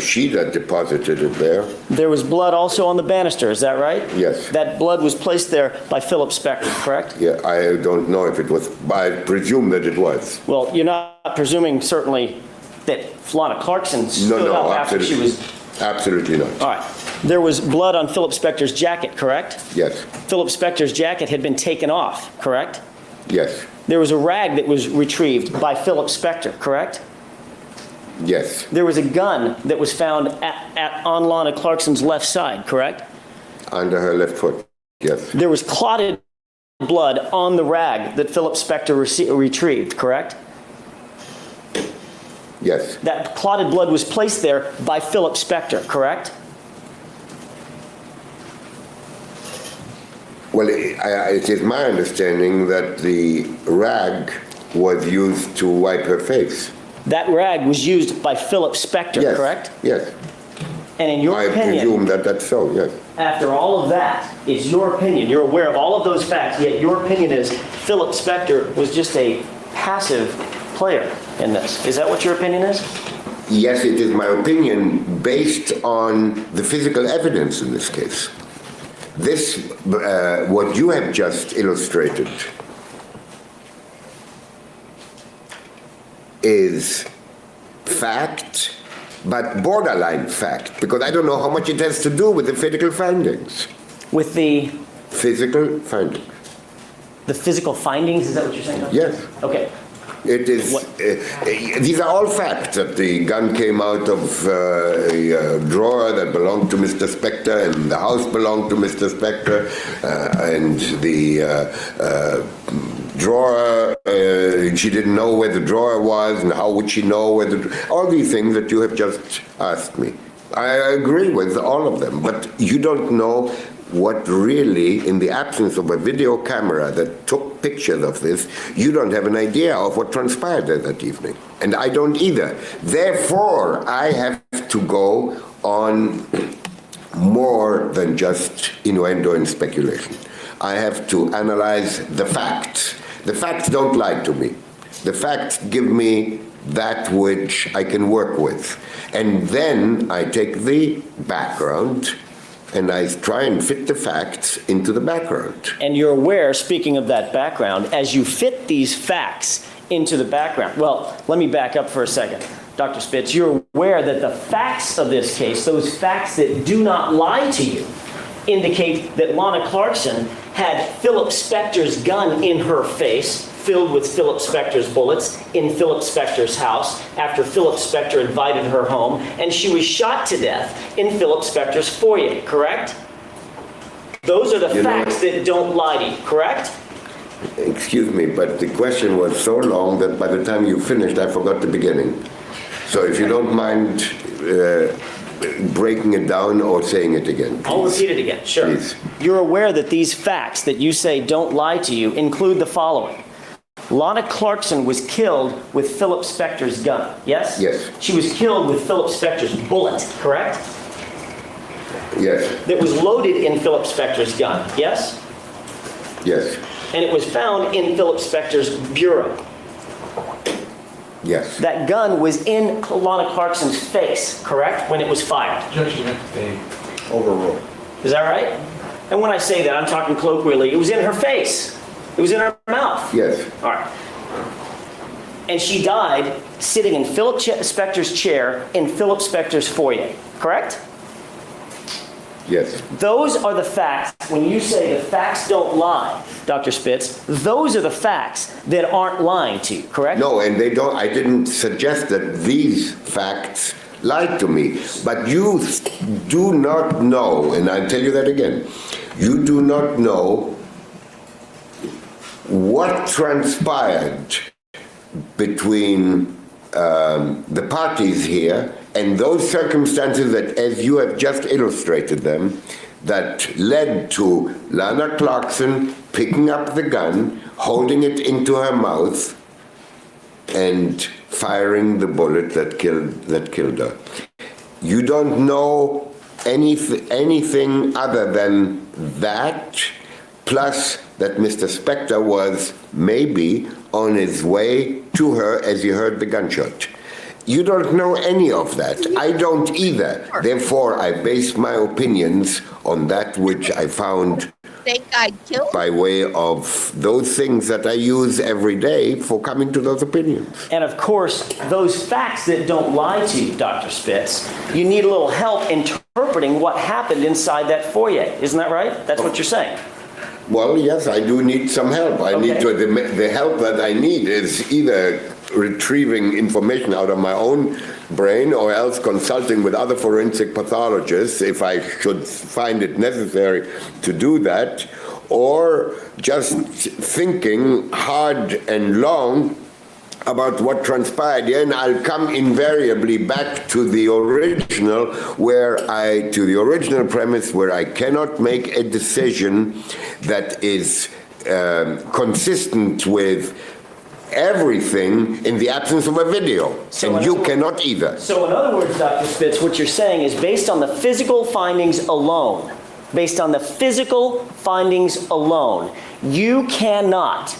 she that deposited it there, There was blood also on the banister, is that right? yes. That blood was placed there by Philip Spector, correct? Yeah, I don't know if it was, I presume that it was. Well, you're not presuming certainly that Lana Clarkson stood No, up after she was... absolutely not. All right. There was blood on Philip Spector's jacket, correct? Yes, Philip Spector's jacket had been taken off, correct? yes, There was a rag that was retrieved by Philip Spector, correct? yes, There was a gun that was found on Lana Clarkson's left side, correct? under her left foot, yes, There was clotted blood on the rag that Philip Spector retrieved, correct? yes, That clotted blood was placed there by Philip Spector, correct? Well, it is my understanding that the rag was used to wipe her face. That rag was used by Philip Spector, Yes. correct? Yes. And in your I opinion, presume that that's so, yes. after all of that, it's your opinion, you're aware of all of those facts, yet your opinion is Philip Spector was just a passive player in this. Is that what your opinion is? Yes, it is my opinion based on the physical evidence in this case. This, what you have just illustrated, is fact, but borderline fact, because I don't know how much it has to do with the physical findings. With the Physical findings. physical findings, is that what you're saying? Yes. Okay. It is, What- these are all facts, that the gun came out of a drawer that belonged to Mr. Spector, and the house belonged to Mr. Spector, and the drawer, she didn't know where the drawer was, and how would she know where all these things that you have just asked me. I agree with all of them, but you don't know what really, in the absence of a video camera that took pictures of this, you don't have an idea of what transpired there that evening. And I don't either. Therefore, I have to go on more than just innuendo and speculation. I have to analyze the facts. The facts don't lie to me. The facts give me that which I can work with. And then I take the background and I try and fit the facts into the background. And you're aware, speaking of that background, as you fit these facts into the background, well, let me back up for a second. Dr. Spitz, you're aware that the facts of this case, those facts that do not lie to you, indicate that Lana Clarkson had Philip Spector's gun in her face, filled with Philip Spector's bullets, in Philip Spector's house after Philip Spector invited her home, and she was shot to death in Philip Spector's foyer, correct? Those are the facts that don't lie to you, correct? Excuse me, but the question was so long that by the time you finished, I forgot the beginning. So if you don't mind breaking it down or saying it again, please. I'll repeat it again, sure. Please. You're aware that these facts that you say don't lie to you include the following. Lana Clarkson was killed with Philip Spector's gun, yes? Yes. She was killed with Philip Spector's bullet, correct? Yes, That was loaded in Philip Spector's gun, yes? yes, And it was found in Philip Spector's bureau. yes. That gun was in Lana Clarkson's face, correct, when it was fired? Overruled. Is that right? And when I say that, I'm talking colloquially. It was in her face. It was in her mouth. Yes, All right. And she died sitting in Philip Spector's chair in Philip Spector's foyer, correct? yes. Those are the facts. When you say the facts don't lie, Dr. Spitz, those are the facts that aren't lying to you, correct? No, and they don't, I didn't suggest that these facts lied to me, but you do not know, and I'll tell you that again, you do not know what transpired between the parties here and those circumstances that, as you have just illustrated them, that led to Lana Clarkson picking up the gun, holding it into her mouth, and firing the bullet that killed her. You don't know anything other than that, plus that Mr. Spector was maybe on his way to her as he heard the gunshot. You don't know any of that. I don't either. Therefore, I base my opinions on that which I found Think I'd kill by way of those things that I use every day for coming to those opinions. And of course, those facts that don't lie to you, Dr. Spitz, you need a little help interpreting what happened inside that foyer. Isn't that right? That's what you're saying. Well, yes, I do need some help. I need Okay. to, the help that I need is either retrieving information out of my own brain or else consulting with other forensic pathologists if I should find it necessary to do that, or just thinking hard and long about what transpired, yeah, and I'll come invariably back to the original premise where I cannot make a decision that is consistent with everything in the absence of a video, So and in you other cannot either. So in other words, Dr. Spitz, what you're saying is based on the physical findings alone, you cannot,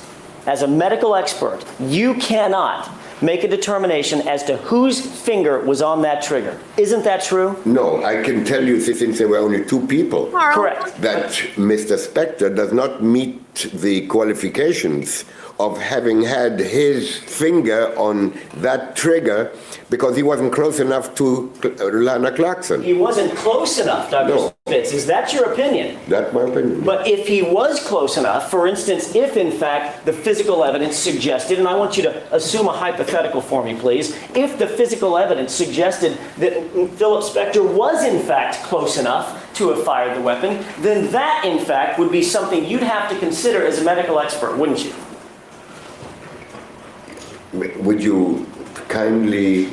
as a medical expert, you cannot make a determination as to whose finger was on that trigger. Isn't that true? No, I can tell you, since there were only two people, Correct. that Mr. Spector does not meet the qualifications of having had his finger on that trigger because he wasn't close enough to Lana Clarkson. He wasn't close enough, Dr. No. Spitz. Is that your opinion? That's my opinion. But if he was close enough, for instance, if in fact the physical evidence suggested, and I want you to assume a hypothetical for me, please, if the physical evidence suggested that Philip Spector was in fact close enough to have fired the weapon, then that in fact would be something you'd have to consider as a medical expert, wouldn't you? Would you kindly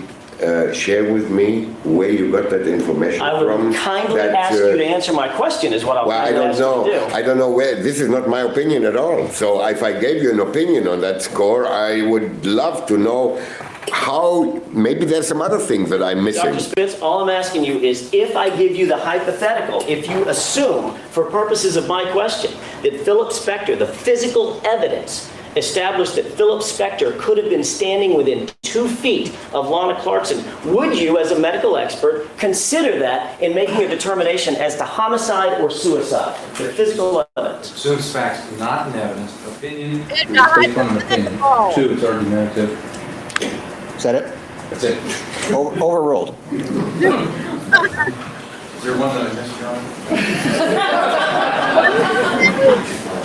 share with me where you got that information I from? would kindly ask you to answer my question is what I'll Well, I kindly don't ask you know. to do. I don't know where. This is not my opinion at all. So if I gave you an opinion on that score, I would love to know how. Maybe there's some other things that I'm missing. Dr. Spitz, all I'm asking you is if I give you the hypothetical, if you assume, for purposes of my question, that Philip Spector, the physical evidence, established that Philip Spector could have been standing within 2 feet of Lana Clarkson, would you, as a medical expert, consider that in making a determination as to homicide or suicide? The physical evidence. Assumes facts, not an evidence. Opinion is It's based on an opinion. hypothetical. 2, it's argumentative. Is that it? That's it. Overruled. Is there one that I missed, John?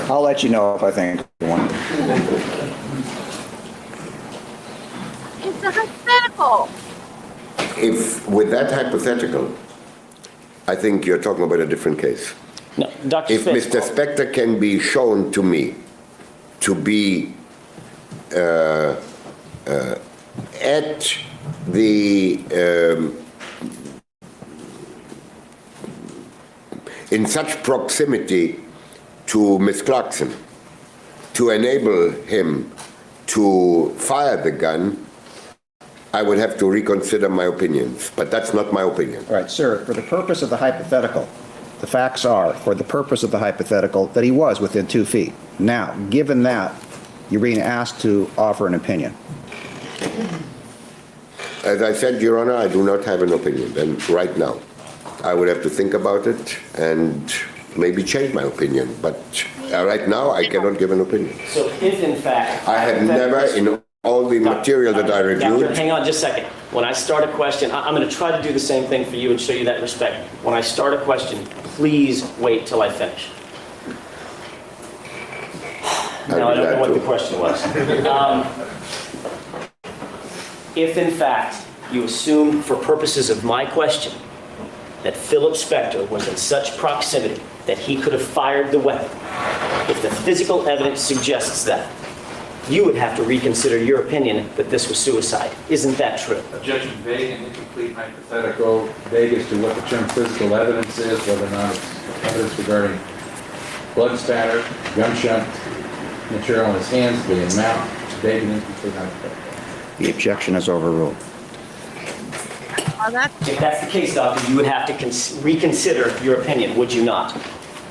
I'll let you know if I think of one. It's a hypothetical. If with that hypothetical, I think you're talking about a different case. No, Dr. If Spitz. Mr. Spector can be shown to me to be at the in such proximity to Miss Clarkson to enable him to fire the gun, I would have to reconsider my opinions, but that's not my opinion. All right, sir, for the purpose of the hypothetical, the facts are, for the purpose of the hypothetical, that he was within 2 feet. Now, given that, you're being asked to offer an opinion. As I said, Your Honor, I do not have an opinion, and right now. I would have to think about it and maybe change my opinion, but right now I cannot give an opinion. So if in fact... I have never, in all the material that I reviewed... Doctor, hang on just a second. When I start a question, I'm going to try to do the same thing for you and show you that respect. When I start a question, please wait till I finish. Now, I don't know what the question was. If in fact you assume for purposes of my question that Philip Spector was in such proximity that he could have fired the weapon, if the physical evidence suggests that, you would have to reconsider your opinion that this was suicide. Isn't that true? Objection vague and incomplete hypothetical, vague as to what the term physical evidence is, whether or not it's evidence regarding blood spatter, gunshot, material on his hands, being mouth, vague and incomplete hypothetical. The objection is overruled. If that's the case, Doctor, you would have to reconsider your opinion, would you not?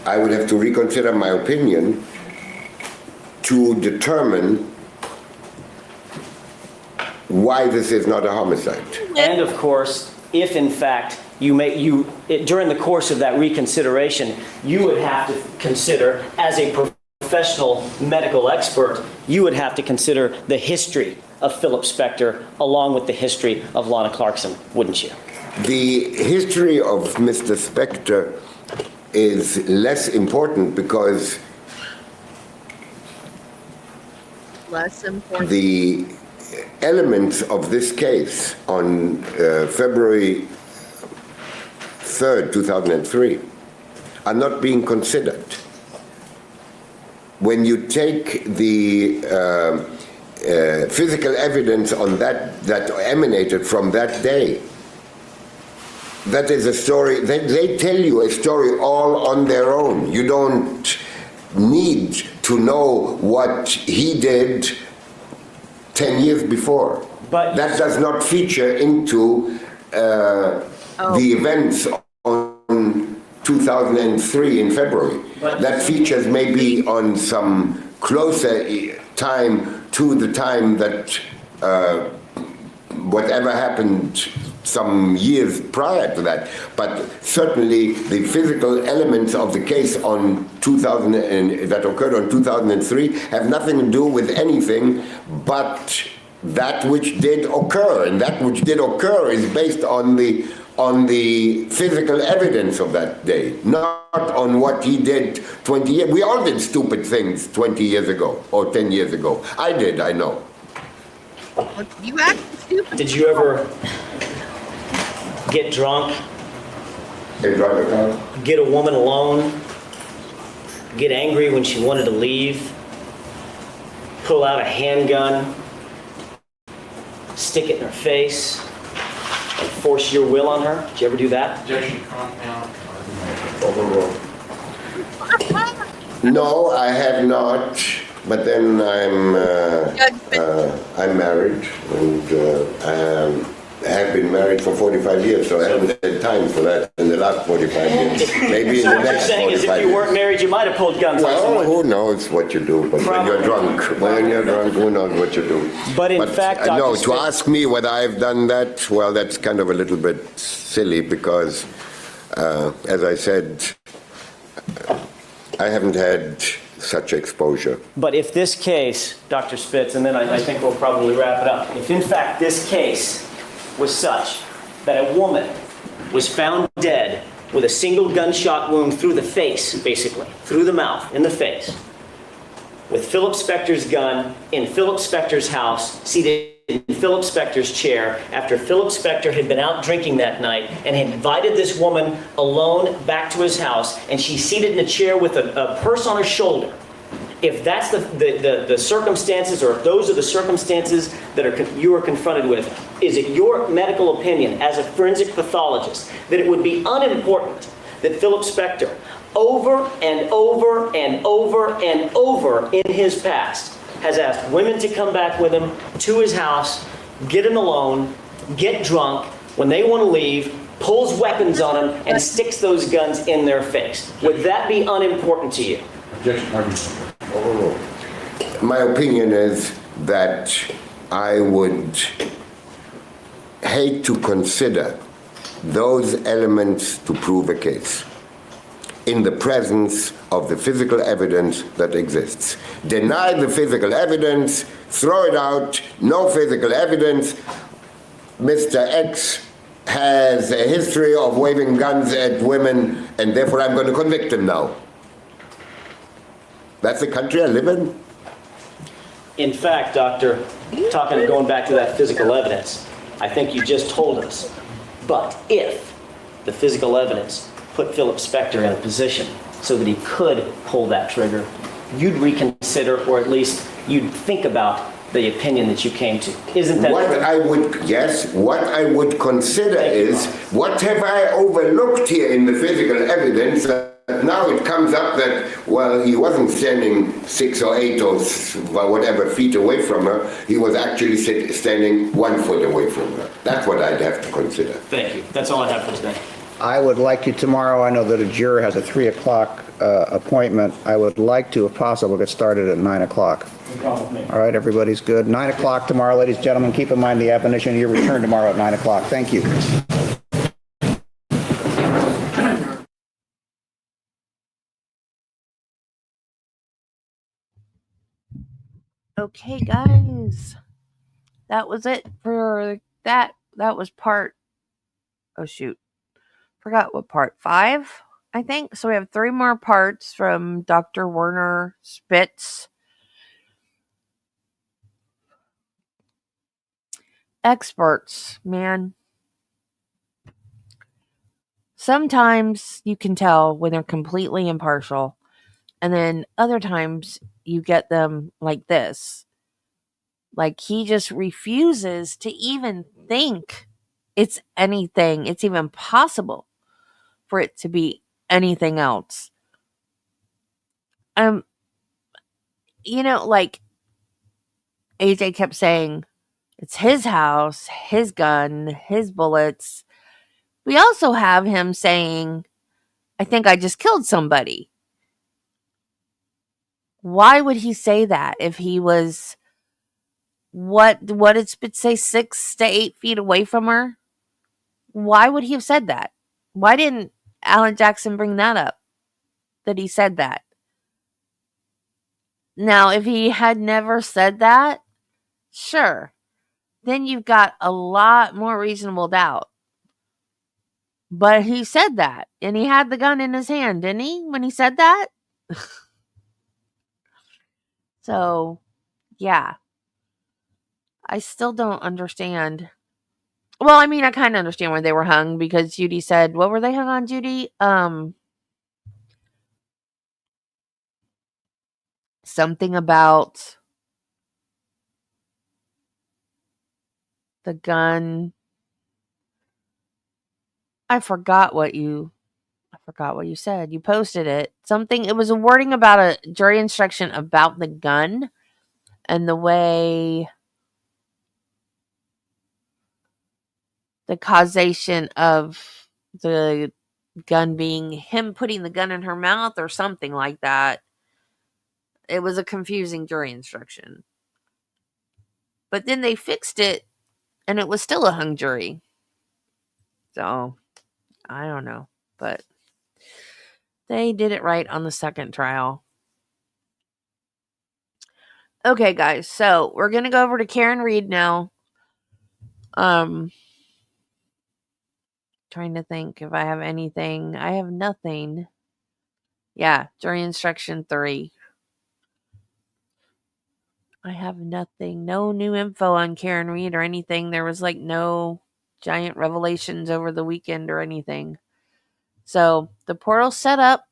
I would have to reconsider my opinion to determine why this is not a homicide. And of course, if in fact during the course of that reconsideration, you would have to consider, as a professional medical expert, you would have to consider the history of Philip Spector along with the history of Lana Clarkson, wouldn't you? The history of Mr. Spector is less important because the elements of this case on February 3rd, 2003 are not being considered. When you take the physical evidence on that emanated from that day. That is a story. They tell you a story all on their own. You don't need to know what he did 10 years before. But that does not feature into the events on 2003 in February. That features maybe on some closer time to the time that whatever happened some years prior to that. But certainly the physical elements of the case on that occurred on 2003 have nothing to do with anything but that which did occur. And that which did occur is based on the physical evidence of that day, not on what he did 20 years. We all did stupid things 20 years ago or 10 years ago. I did, I know. You act stupid. did you ever get drunk, get a woman alone, get angry when she wanted to leave, pull out a handgun, stick it in her face, and force your will on her? Did you ever do that? Objection, compound. No, I have not. But then I'm married, and I have been married for 45 years, so I haven't had time for that in the last 45 years. Maybe in the What you're next saying is 45 if you years. weren't married, you might have pulled guns on Well, someone. who knows what you do? But when you're drunk, who knows what you do? But in fact, Dr. no, to Spitz- ask me whether I've done that, well, that's kind of a little bit silly because, as I said, I haven't had such exposure. But if this case, Dr. Spitz, and then I think we'll probably wrap it up, if in fact this case was such that a woman was found dead with a single gunshot wound through the face, basically, through the mouth, in the face, with Philip Spector's gun in Philip Spector's house, seated in Philip Spector's chair, after Philip Spector had been out drinking that night and had invited this woman alone back to his house, and she's seated in a chair with a purse on her shoulder. If that's the circumstances, or if those are the circumstances that you are confronted with, is it your medical opinion as a forensic pathologist that it would be unimportant that Philip Spector, over and over and over and over in his past, has asked women to come back with him to his house, get him alone, get drunk, when they want to leave, pulls weapons on them, and sticks those guns in their face? Would that be unimportant to you? Objection, argument. My opinion is that I would hate to consider those elements to prove a case in the presence of the physical evidence that exists. Deny the physical evidence, throw it out, no physical evidence. Mr. X has a history of waving guns at women, and therefore I'm going to convict him now. That's the country I live in? In fact, Doctor, going back to that physical evidence, I think you just told us. But if the physical evidence put Philip Spector in a position so that he could pull that trigger, you'd reconsider, or at least you'd think about the opinion that you came to. Isn't that true? What I would consider is, what have I overlooked here in the physical evidence that now it comes up that, well, he wasn't standing 6 or 8 or whatever feet away from her. He was actually standing 1 foot away from her. That's what I'd have to consider. Thank you. That's all I have for today. I would like you tomorrow, I know that a juror has a 3 o'clock appointment. I would like to, if possible, get started at 9 o'clock. No problem with me. All right, everybody's good. 9 o'clock tomorrow, ladies and gentlemen. Keep in mind the admonition of your return tomorrow at 9 o'clock. Thank you. Okay, guys. That was it for that. That was part. Oh, shoot. Forgot what part. 5, I think. So we have 3 more parts from Dr. Werner Spitz. Experts, man. Sometimes you can tell when they're completely impartial, and then other times you get them like this. Like, he just refuses to even think it's anything, it's even possible for it to be anything else. Um, like AJ kept saying, it's his house, his gun, his bullets. We also have him saying, I think I just killed somebody. Why would he say that if he was, what did Spitz say, 6 to 8 feet away from her? Why would he have said that? Why didn't Alan Jackson bring that up? That he said that. Now, if he had never said that, sure. Then you've got a lot more reasonable doubt. But he said that, and he had the gun in his hand, didn't he, when he said that? So, yeah. I still don't understand. Well, I mean, I kind of understand why they were hung, because Judy said, what were they hung on, Judy? Something about the gun. I forgot what you said. You posted it. Something, it was a wording about a jury instruction about the gun and the way the causation of the gun being him putting the gun in her mouth or something like that. It was a confusing jury instruction. But then they fixed it and it was still a hung jury. So, I don't know. But they did it right on the second trial. Okay, guys. So, we're going to go over to Karen Reed now. Trying to think if I have anything. I have nothing. Yeah, jury instruction 3. I have nothing. No new info on Karen Reed or anything. There was like no giant revelations over the weekend or anything. So the portal's set up.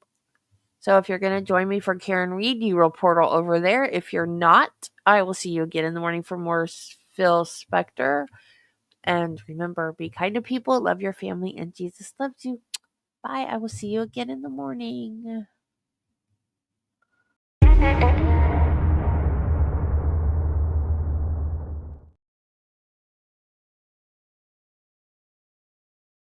So if you're going to join me for Karen Reed, you roll portal over there. If you're not, I will see you again in the morning for more Phil Spector. And remember, be kind to people, love your family, and Jesus loves you. Bye. I will see you again in the morning.